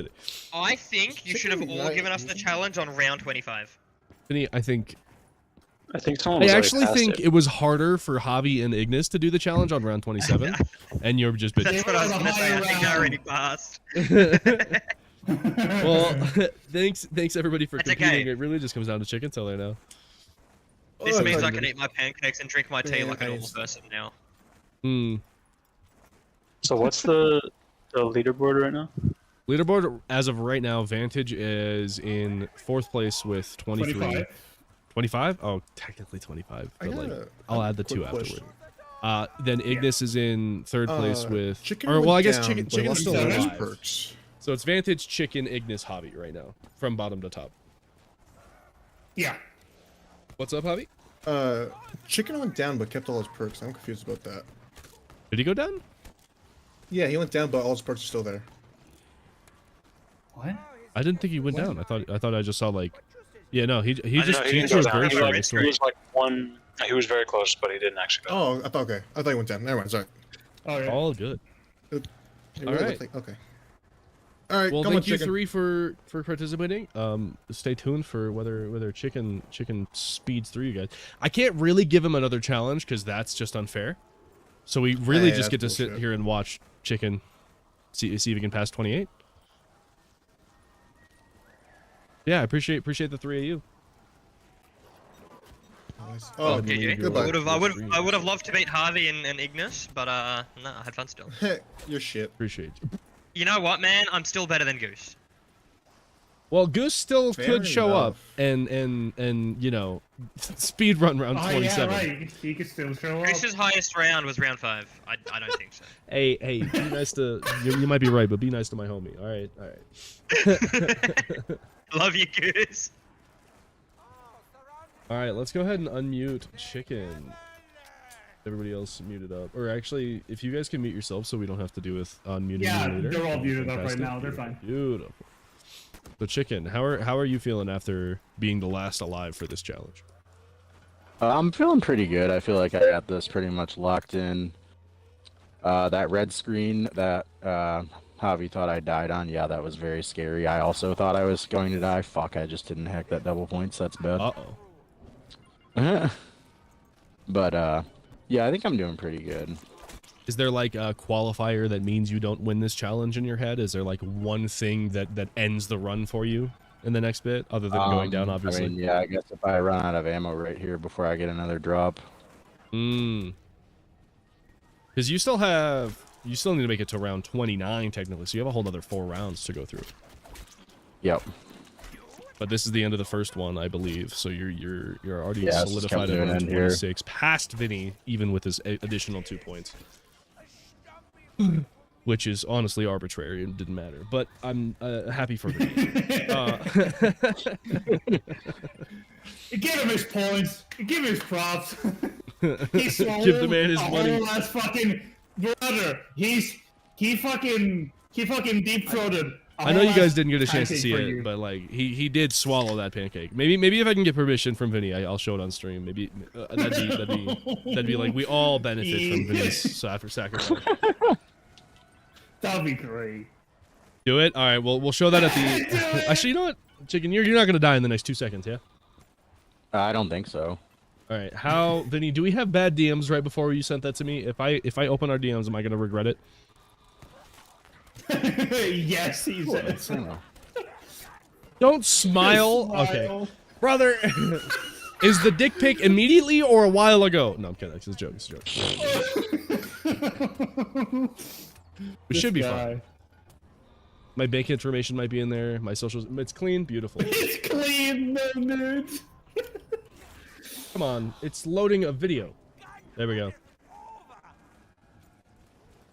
[SPEAKER 8] I think you should have all given us the challenge on round 25.
[SPEAKER 1] Vinny, I think
[SPEAKER 6] someone was
[SPEAKER 1] actually think it was harder for Javi and Ignis to do the challenge on round 27, and you're just.
[SPEAKER 8] That's what I was gonna say. I think I already passed.
[SPEAKER 1] Well, thanks everybody for competing.
[SPEAKER 8] Okay.
[SPEAKER 1] It really just comes down to chicken seller now.
[SPEAKER 8] This means I can eat my pancakes and drink my tea like a normal person now.
[SPEAKER 6] So what's the leaderboard right now?
[SPEAKER 1] Leaderboard as of right now, Vantage is in 4th place with 23. 25? Oh, technically 25, but like I'll add the 2 afterward. Then Ignis is in 3rd place with
[SPEAKER 5] Chicken.
[SPEAKER 1] or well, I guess
[SPEAKER 5] down,
[SPEAKER 1] Chicken's still alive.
[SPEAKER 5] Perks.
[SPEAKER 1] So it's Vantage, Chicken, Ignis, Javi right now, from bottom to top.
[SPEAKER 2] Yeah.
[SPEAKER 1] What's up, Javi?
[SPEAKER 5] Chicken went down but kept all his perks. I'm confused about that.
[SPEAKER 1] Did he go down?
[SPEAKER 5] Yeah, he went down, but all his perks are still there.
[SPEAKER 2] What?
[SPEAKER 1] I didn't think he went down. I thought I just saw like, yeah, no, he just
[SPEAKER 6] he
[SPEAKER 1] changed
[SPEAKER 6] didn't
[SPEAKER 1] his
[SPEAKER 6] go down.
[SPEAKER 1] Gershes.
[SPEAKER 6] He was like one. He was very close, but he didn't actually go.
[SPEAKER 5] Oh, I thought he went down. Never mind. Sorry.
[SPEAKER 2] Oh, yeah.
[SPEAKER 1] All good.
[SPEAKER 5] It
[SPEAKER 1] All
[SPEAKER 5] really
[SPEAKER 1] right.
[SPEAKER 5] looked like, okay. All right,
[SPEAKER 1] Well,
[SPEAKER 5] come on,
[SPEAKER 1] thank you
[SPEAKER 5] chicken.
[SPEAKER 1] three for participating. Stay tuned for whether chicken speeds through you guys. I can't really give him another challenge because that's just unfair. So we really
[SPEAKER 5] Hey,
[SPEAKER 1] just get to
[SPEAKER 5] that's
[SPEAKER 1] sit
[SPEAKER 5] bullshit.
[SPEAKER 1] here and watch chicken see if he can pass 28. Yeah, I appreciate the three of you.
[SPEAKER 5] Nice.
[SPEAKER 1] Oh,
[SPEAKER 5] Oh,
[SPEAKER 8] GG.
[SPEAKER 5] goodbye.
[SPEAKER 8] I would have loved to beat Harvey and Ignis, but no, I had fun still.
[SPEAKER 5] You're shit.
[SPEAKER 1] Appreciate you.
[SPEAKER 8] You know what, man? I'm still better than Goose.
[SPEAKER 1] Well, Goose still
[SPEAKER 5] Fair
[SPEAKER 1] could show up
[SPEAKER 5] enough.
[SPEAKER 1] and you know speed run round
[SPEAKER 2] Oh
[SPEAKER 1] 27.
[SPEAKER 2] yeah, right. He could still show up.
[SPEAKER 8] Goose's highest round was round 5. I don't think so.
[SPEAKER 1] Hey, be nice to you might be right, but be nice to my homie. All right.
[SPEAKER 8] Love you, Goose.
[SPEAKER 1] All right, let's go ahead and unmute chicken. Everybody else muted up, or actually, if you guys can mute yourself, so we don't have to do with unmuting
[SPEAKER 2] Yeah,
[SPEAKER 1] you later.
[SPEAKER 2] they're all muted up right
[SPEAKER 1] Fantastic.
[SPEAKER 2] now. They're fine.
[SPEAKER 1] Beautiful. So, chicken, how are you feeling after being the last alive for this challenge?
[SPEAKER 3] I'm feeling pretty good. I feel like I got this pretty much locked in. That red screen that Javi thought I died on, yeah, that was very scary. I also thought I was going to die. Fuck, I just didn't hack that double points. That's bad.
[SPEAKER 1] Uh-oh.
[SPEAKER 3] But, yeah, I think I'm doing pretty good.
[SPEAKER 1] Is there like a qualifier that means you don't win this challenge in your head? Is there like one thing that ends the run for you in the next bit, other than going down, obviously?
[SPEAKER 3] I mean, yeah, I guess if I run out of ammo right here before I get another drop.
[SPEAKER 1] Because you still need to make it to round 29 technically, so you have a whole other 4 rounds to go through.
[SPEAKER 3] Yep.
[SPEAKER 1] But this is the end of the first one, I believe. So you're already
[SPEAKER 3] Yeah, it's
[SPEAKER 1] solidified
[SPEAKER 3] coming
[SPEAKER 1] at
[SPEAKER 3] to an
[SPEAKER 1] round
[SPEAKER 3] end here.
[SPEAKER 1] 26, past Vinny, even with his additional 2 points. Which is honestly arbitrary and didn't matter. But I'm happy for Vinny.
[SPEAKER 2] Give him his points. Give him his props. He's
[SPEAKER 1] Give the man his money.
[SPEAKER 2] Whole ass fucking brother. He fucking deep throated.
[SPEAKER 1] I know you guys didn't get a chance to see it, but like he did swallow that pancake. Maybe if I can get permission from Vinny, I'll show it on stream. Maybe that'd be like we all benefit from Vinny's sacrifice.
[SPEAKER 2] That'd be great.
[SPEAKER 1] Do it. All right. We'll show that at the. Actually, you know what, chicken, you're not gonna die in the next 2 seconds, yeah?
[SPEAKER 3] I don't think so.
[SPEAKER 1] All right. How, Vinny? Do we have bad DMs right before you sent that to me? If I open our DMs, am I gonna regret it?
[SPEAKER 2] Yes, he says.
[SPEAKER 1] Don't smile. Okay, brother. Is the dick pic immediately or a while ago? No, I'm kidding. It's a joke. It's a joke. We should be fine. My bank information might be in there. My socials. It's clean. Beautiful.
[SPEAKER 2] It's clean, no nudes.
[SPEAKER 1] Come on. It's loading a video. There we go.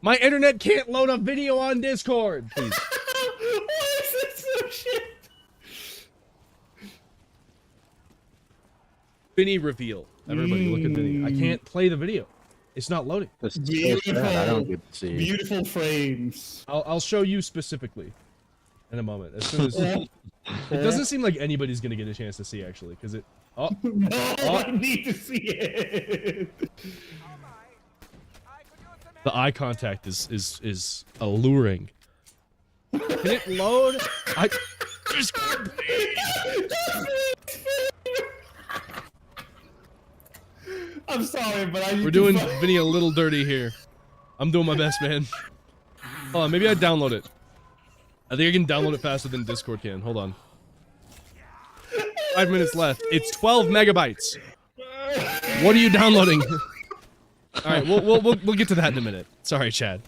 [SPEAKER 1] My internet can't load a video on Discord. Please.
[SPEAKER 2] Why is this so shit?
[SPEAKER 1] Vinny reveal. Everybody look at Vinny. I can't play the video. It's not loading.
[SPEAKER 3] This is so sad. I don't get to see.
[SPEAKER 2] Beautiful frames.
[SPEAKER 1] I'll show you specifically in a moment. As soon as it doesn't seem like anybody's gonna get a chance to see actually, because it. Oh,
[SPEAKER 2] No, I need to see it.
[SPEAKER 1] the eye contact is alluring. Can it load? Discord,
[SPEAKER 2] I'm sorry, but I need
[SPEAKER 1] We're doing Vinny a little dirty here. I'm doing my best, man. Hold on, maybe I download it. I think I can download it faster than Discord can. Hold on. 5 minutes left. It's 12 megabytes. What are you downloading? All right, we'll get to that in a minute. Sorry, Chad.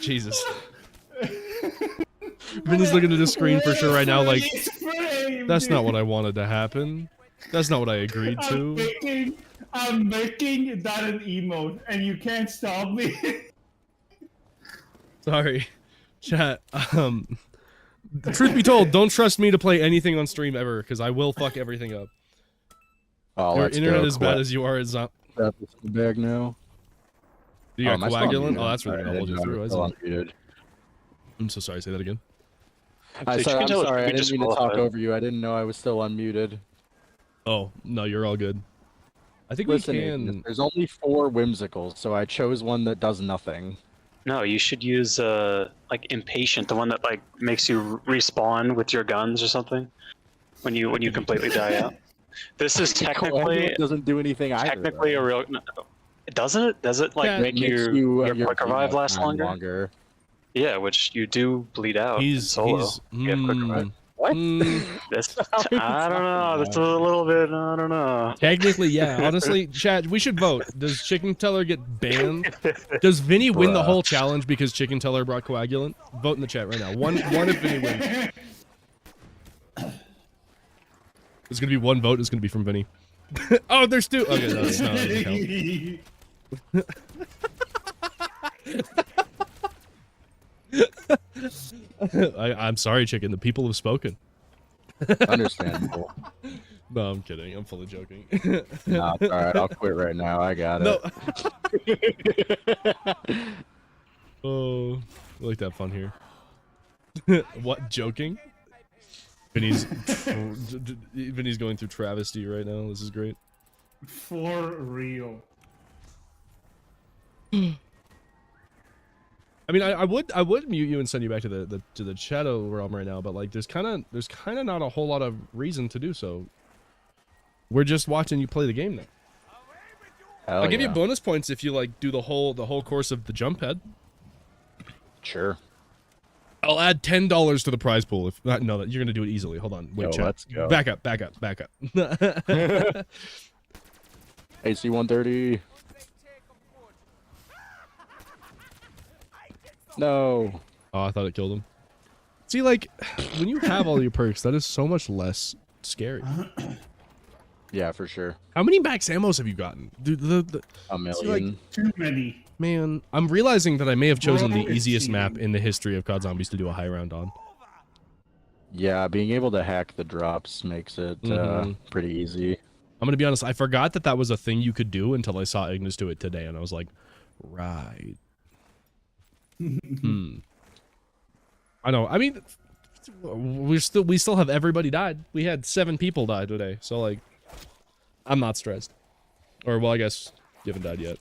[SPEAKER 1] Jesus. Vinny's looking at the screen for sure right now, like that's not what I wanted to happen. That's not what I agreed to.
[SPEAKER 2] I'm making that an emote, and you can't stop me.
[SPEAKER 1] Sorry, chat. Truth be told, don't trust me to play anything on stream ever, because I will fuck everything up.
[SPEAKER 3] Oh,
[SPEAKER 1] Your
[SPEAKER 3] let's
[SPEAKER 1] internet
[SPEAKER 3] go.
[SPEAKER 1] as bad as you are is not.
[SPEAKER 3] Grab this in the bag now.
[SPEAKER 1] You got
[SPEAKER 3] my
[SPEAKER 1] coagulant?
[SPEAKER 3] phone,
[SPEAKER 1] Oh, that's really
[SPEAKER 3] sorry,
[SPEAKER 1] gonna hold you
[SPEAKER 3] I
[SPEAKER 1] through,
[SPEAKER 3] didn't
[SPEAKER 1] isn't
[SPEAKER 3] know I
[SPEAKER 1] it?
[SPEAKER 3] was still unmuted.
[SPEAKER 1] I'm so sorry. Say that again.
[SPEAKER 3] I'm sorry. I
[SPEAKER 6] we
[SPEAKER 3] didn't mean to talk
[SPEAKER 6] disqualified.
[SPEAKER 3] over you. I didn't know I was still unmuted.
[SPEAKER 1] Oh no, you're all good. I think
[SPEAKER 3] Listen,
[SPEAKER 1] we
[SPEAKER 3] Ignis,
[SPEAKER 1] can.
[SPEAKER 3] there's only 4 whimsicals, so I chose one that does nothing.
[SPEAKER 6] No, you should use like impatient, the one that like makes you respawn with your guns or something when you completely die out. This is technically
[SPEAKER 3] It doesn't do anything either.
[SPEAKER 6] technically a real. No, doesn't it? Does it like
[SPEAKER 1] Yeah,
[SPEAKER 6] make
[SPEAKER 3] Makes
[SPEAKER 6] your
[SPEAKER 3] your
[SPEAKER 6] quick revive last
[SPEAKER 3] time
[SPEAKER 6] longer? Yeah, which you do bleed out. in solo. You have quick revive.
[SPEAKER 3] What?
[SPEAKER 6] This, I don't know. That's a little bit. I don't know.
[SPEAKER 1] Technically, yeah. Honestly, chat, we should vote. Does Chicken Teller get banned? Does Vinny win the
[SPEAKER 3] Bruh.
[SPEAKER 1] whole challenge because Chicken Teller brought coagulant? Vote in the chat right now. One if Vinny wins. There's gonna be one vote. It's gonna be from Vinny. Oh, there's two. Okay, no, that doesn't count. I'm sorry, Chicken. The people have spoken.
[SPEAKER 3] Understandable.
[SPEAKER 1] No, I'm kidding. I'm fully joking.
[SPEAKER 3] Nah, it's alright. I'll quit right now. I got it.
[SPEAKER 1] No. Oh, I like that fun here. What? Joking? Vinny's going through travesty right now. This is great.
[SPEAKER 2] For real.
[SPEAKER 1] I mean, I would mute you and send you back to the shadow realm right now, but like there's kind of not a whole lot of reason to do so. We're just watching you play the game now.
[SPEAKER 3] Hell
[SPEAKER 1] I'll give you
[SPEAKER 3] yeah.
[SPEAKER 1] bonus points if you like do the whole course of the jump head.
[SPEAKER 3] Sure.
[SPEAKER 1] I'll add $10 to the prize pool if not. No, you're gonna do it easily. Hold on, wait,
[SPEAKER 3] Yo,
[SPEAKER 1] chat.
[SPEAKER 3] let's go.
[SPEAKER 1] Back up.
[SPEAKER 3] AC 130. No.
[SPEAKER 1] Oh, I thought it killed him. See, like, when you have all your perks, that is so much less scary.
[SPEAKER 3] Yeah, for sure.
[SPEAKER 1] How many max ammos have you gotten? Dude,
[SPEAKER 3] A million.
[SPEAKER 1] see, like,
[SPEAKER 2] Too many.
[SPEAKER 1] man, I'm realizing that I may have chosen the
[SPEAKER 2] Bro,
[SPEAKER 1] easiest
[SPEAKER 2] it's
[SPEAKER 1] map in the history of COD Zombies to do a high round on.
[SPEAKER 3] Yeah, being able to hack the drops makes it pretty easy.
[SPEAKER 1] I'm gonna be honest, I forgot that was a thing you could do until I saw Ignis do it today, and I was like, right. I know. I mean, we still have everybody died. We had 7 people die today, so like, I'm not stressed. Or well, I guess you haven't died yet.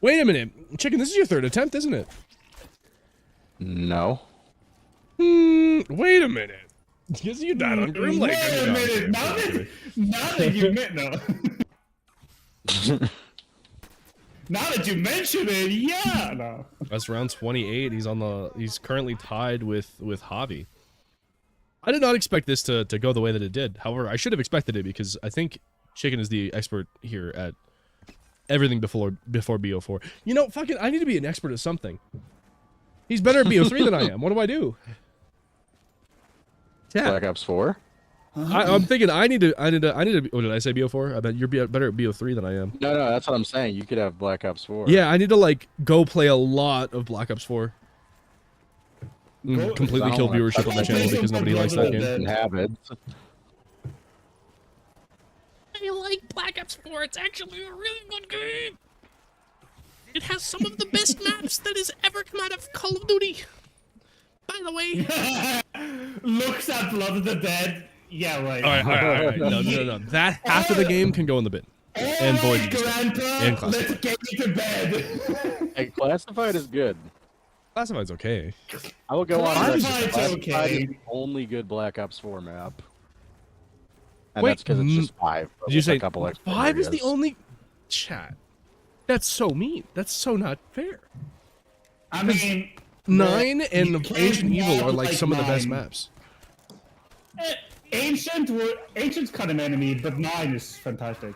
[SPEAKER 1] Wait a minute, Chicken. This is your 3rd attempt, isn't it?
[SPEAKER 3] No.
[SPEAKER 1] Wait a minute. Because you died on Grim Lake.
[SPEAKER 2] Wait a minute. Now that you admit, no. Now that you mention it, yeah. No.
[SPEAKER 1] That's round 28. He's currently tied with Javi. I did not expect this to go the way that it did. However, I should have expected it because I think Chicken is the expert here at everything before BO4. You know, fucking, I need to be an expert at something. He's better at BO3 than I am. What do? Yeah.
[SPEAKER 3] Black Ops 4?
[SPEAKER 1] I'm thinking I need to. Oh, did I say BO4? I bet you're better at BO3 than I am.
[SPEAKER 3] No, that's what I'm saying. You could have Black Ops 4.
[SPEAKER 1] Yeah, I need to like go play a lot of Black Ops 4. Completely kill viewership on the channel because nobody likes that game.
[SPEAKER 3] Habits.
[SPEAKER 11] I like Black Ops 4. It's actually a really good game. It has some of the best maps that has ever come out of Call of Duty. By the way,
[SPEAKER 2] looks at Blood of the Dead. Yeah, right.
[SPEAKER 1] All right. No. That half of the game can go in the bin. And Void.
[SPEAKER 2] Grandpa,
[SPEAKER 1] And Classified.
[SPEAKER 2] let's get you to bed.
[SPEAKER 3] Hey, Classified is good.
[SPEAKER 1] Classified's okay.
[SPEAKER 3] I will go on record.
[SPEAKER 2] Classified's
[SPEAKER 3] Classified
[SPEAKER 2] okay.
[SPEAKER 3] is the only good Black Ops 4 map. And
[SPEAKER 1] Wait,
[SPEAKER 3] that's because it's just 5.
[SPEAKER 1] Did you
[SPEAKER 3] with
[SPEAKER 1] say
[SPEAKER 3] a couple extra
[SPEAKER 1] 5 is the
[SPEAKER 3] areas.
[SPEAKER 1] only chat? That's so mean. That's so not fair.
[SPEAKER 2] I mean,
[SPEAKER 1] 9
[SPEAKER 2] you
[SPEAKER 1] and
[SPEAKER 2] can't
[SPEAKER 1] Ancient Evil
[SPEAKER 2] have,
[SPEAKER 1] are like some of the best
[SPEAKER 2] 9.
[SPEAKER 1] maps.
[SPEAKER 2] Ancient's kind of enemy, but 9 is fantastic.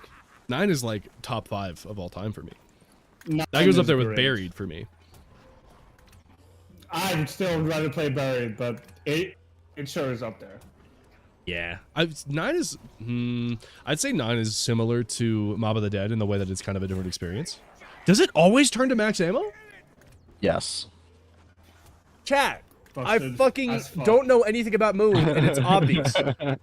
[SPEAKER 1] 9 is like top 5 of all time for me.
[SPEAKER 2] 9
[SPEAKER 1] That goes up
[SPEAKER 2] is
[SPEAKER 1] there with
[SPEAKER 2] great.
[SPEAKER 1] Buried for me.
[SPEAKER 2] I would still rather play Buried, but it sure is up there.
[SPEAKER 1] Yeah, 9 is. I'd say 9 is similar to Mob of the Dead in the way that it's kind of a different experience. Does it always turn to max ammo?
[SPEAKER 3] Yes.
[SPEAKER 1] Chat. I
[SPEAKER 2] Busted
[SPEAKER 1] fucking
[SPEAKER 2] as fuck.
[SPEAKER 1] don't know anything about Moon, and it's obvious. Damn.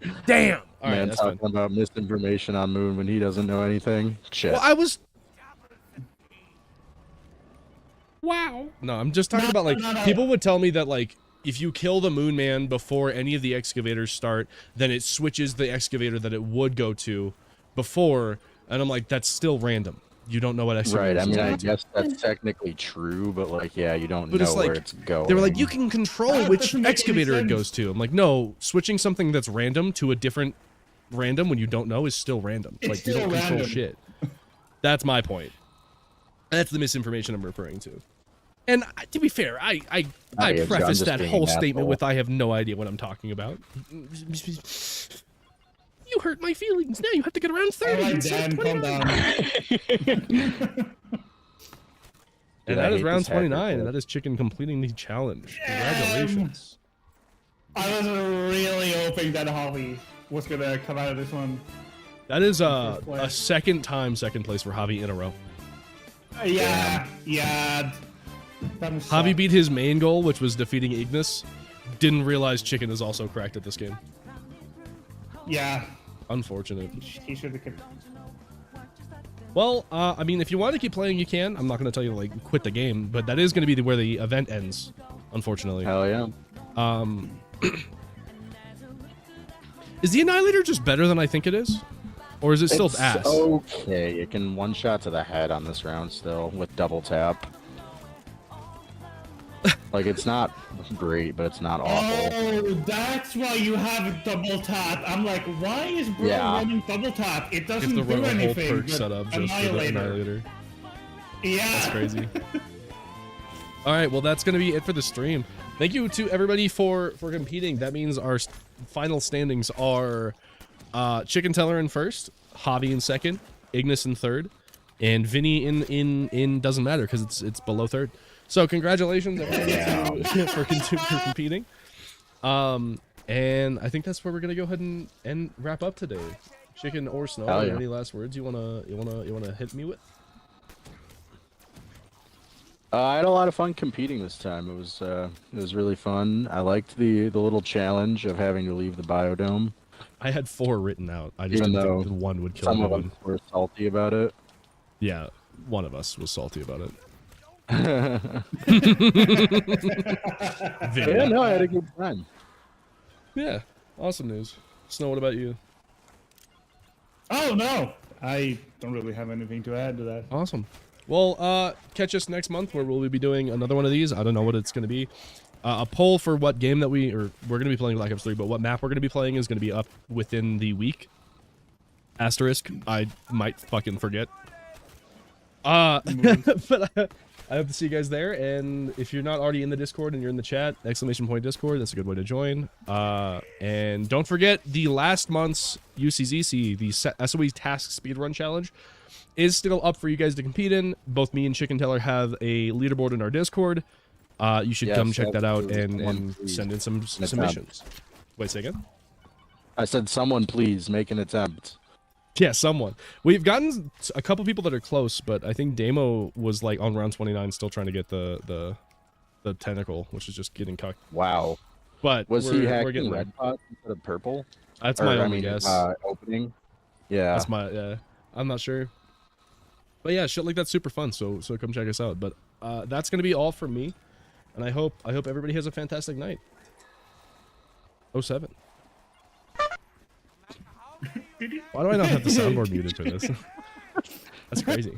[SPEAKER 1] All right,
[SPEAKER 3] Man,
[SPEAKER 1] that's
[SPEAKER 3] talking
[SPEAKER 1] fine.
[SPEAKER 3] about misinformation on Moon when he doesn't know anything. Shit.
[SPEAKER 1] Well, I was. Wow. No, I'm just talking about like
[SPEAKER 2] no.
[SPEAKER 1] people would tell me that like if you kill the Moon Man before any of the excavators start, then it switches the excavator that it would go to before, and I'm like that's still random. you don't know what excavator
[SPEAKER 3] Right. I mean, I
[SPEAKER 1] is.
[SPEAKER 3] guess that's technically true, but like, yeah, you don't
[SPEAKER 1] But
[SPEAKER 3] know
[SPEAKER 1] it's
[SPEAKER 3] where
[SPEAKER 1] like,
[SPEAKER 3] it's going.
[SPEAKER 1] they were like, you can control
[SPEAKER 2] That
[SPEAKER 1] which
[SPEAKER 2] doesn't make any
[SPEAKER 1] excavator it
[SPEAKER 2] sense.
[SPEAKER 1] goes to. I'm like, no, switching something that's random to a different random when you don't know is still random.
[SPEAKER 2] It's
[SPEAKER 1] Like, you don't
[SPEAKER 2] still
[SPEAKER 1] control
[SPEAKER 2] random.
[SPEAKER 1] shit. That's my point. That's the misinformation I'm referring to. And to be fair, I
[SPEAKER 3] yeah, I'm
[SPEAKER 1] prefaced
[SPEAKER 3] just
[SPEAKER 1] that
[SPEAKER 3] being
[SPEAKER 1] whole
[SPEAKER 3] an
[SPEAKER 1] statement
[SPEAKER 3] asshole.
[SPEAKER 1] with I have no idea what I'm talking about. You hurt my feelings. Now you have to get around 30
[SPEAKER 2] Alright,
[SPEAKER 1] instead of
[SPEAKER 2] Dan, calm
[SPEAKER 1] 29.
[SPEAKER 2] down.
[SPEAKER 1] And
[SPEAKER 3] Dude, I
[SPEAKER 1] that is
[SPEAKER 3] hate
[SPEAKER 1] round
[SPEAKER 3] this hacker
[SPEAKER 1] 29, and
[SPEAKER 3] clip.
[SPEAKER 1] that is Chicken completing the challenge. Congratulations.
[SPEAKER 2] I was really hoping that Holly was gonna come out of this one.
[SPEAKER 1] That is
[SPEAKER 2] First
[SPEAKER 1] a
[SPEAKER 2] place.
[SPEAKER 1] second place for Javi in a row.
[SPEAKER 2] Yeah. That was
[SPEAKER 1] Javi
[SPEAKER 2] suck.
[SPEAKER 1] beat his main goal, which was defeating Ignis. Didn't realize Chicken is also cracked at this game.
[SPEAKER 2] Yeah,
[SPEAKER 1] Unfortunate.
[SPEAKER 2] he should have kept.
[SPEAKER 1] Well, I mean, if you want to keep playing, you can. I'm not going to tell you to, like, quit the game, but that is going to be where the event ends, unfortunately.
[SPEAKER 3] Hell yeah.
[SPEAKER 1] Is the Annihilator just better than I think it is? Or is it still
[SPEAKER 3] It's
[SPEAKER 1] ass?
[SPEAKER 3] okay. It can one shot to the head on this round still with double tap. Like, it's not great, but it's not awful.
[SPEAKER 2] Oh, that's why you have double tap. I'm like, why is bro
[SPEAKER 3] Yeah.
[SPEAKER 2] running double tap? It
[SPEAKER 1] If
[SPEAKER 2] doesn't
[SPEAKER 1] the
[SPEAKER 2] do
[SPEAKER 1] whole
[SPEAKER 2] anything.
[SPEAKER 1] perk
[SPEAKER 2] but
[SPEAKER 1] set up just for the
[SPEAKER 2] Annihilator.
[SPEAKER 1] Annihilator.
[SPEAKER 2] Yeah.
[SPEAKER 1] That's crazy. All right, well, that's going to be it for the stream. Thank you to everybody for competing. That means our final standings are Chicken Teller in first, Javi in second, Ignis in third, and Vinny in doesn't matter because it's below third. So congratulations everybody for competing. And I think that's where we're gonna go ahead and wrap up today. Chicken or Snow,
[SPEAKER 3] Hell
[SPEAKER 1] are there
[SPEAKER 3] yeah.
[SPEAKER 1] any last words you wanna hit me with?
[SPEAKER 3] I had a lot of fun competing this time. It was really fun. I liked the little challenge of having to leave the biodome.
[SPEAKER 1] I had 4 written out. I just
[SPEAKER 3] Even
[SPEAKER 1] didn't
[SPEAKER 3] though
[SPEAKER 1] think one would kill
[SPEAKER 3] some of
[SPEAKER 1] everyone.
[SPEAKER 3] them were salty about it.
[SPEAKER 1] Yeah, one of us was salty about it.
[SPEAKER 3] Yeah,
[SPEAKER 1] Vinny.
[SPEAKER 3] no, I had a good time.
[SPEAKER 1] Yeah, awesome news. Snow, what about you?
[SPEAKER 2] Oh no, I don't really have anything to add to that.
[SPEAKER 1] Awesome. Well, catch us next month where we'll be doing another one of these. I don't know what it's going to be. A poll for what game that we're going to be playing Black Ops 3, but what map we're going to be playing is going to be up within the week. Asterisk. I might fucking forget. But I hope to see you guys there. And if you're not already in the Discord and you're in the chat, !Discord, that's a good way to join. And don't forget the last month's UCZC, the SOE Task Speedrun Challenge, is still up for you guys to compete in. Both me and Chicken Teller have a leaderboard in our Discord. You should
[SPEAKER 3] Yes,
[SPEAKER 1] come check that out
[SPEAKER 3] absolutely.
[SPEAKER 1] and
[SPEAKER 3] Please.
[SPEAKER 1] send in some
[SPEAKER 3] attempt.
[SPEAKER 1] submissions. Wait, say again?
[SPEAKER 3] I said, someone please make an attempt.
[SPEAKER 1] Yeah, someone. We've gotten a couple people that are close, but I think Damo was like on round 29 still trying to get the tentacle, which is just getting cucked.
[SPEAKER 3] Wow.
[SPEAKER 1] But
[SPEAKER 3] Was
[SPEAKER 1] we're
[SPEAKER 3] he hacking
[SPEAKER 1] getting there.
[SPEAKER 3] red pot instead of purple?
[SPEAKER 1] That's
[SPEAKER 3] Or,
[SPEAKER 1] my
[SPEAKER 3] I
[SPEAKER 1] only
[SPEAKER 3] mean,
[SPEAKER 1] guess.
[SPEAKER 3] opening. Yeah.
[SPEAKER 1] That's my I'm not sure. But yeah, shit like that's super fun. So come check us out. But that's gonna be all from me, and I hope everybody has a fantastic night. 07. Why do I not have the soundboard muted for this? That's crazy.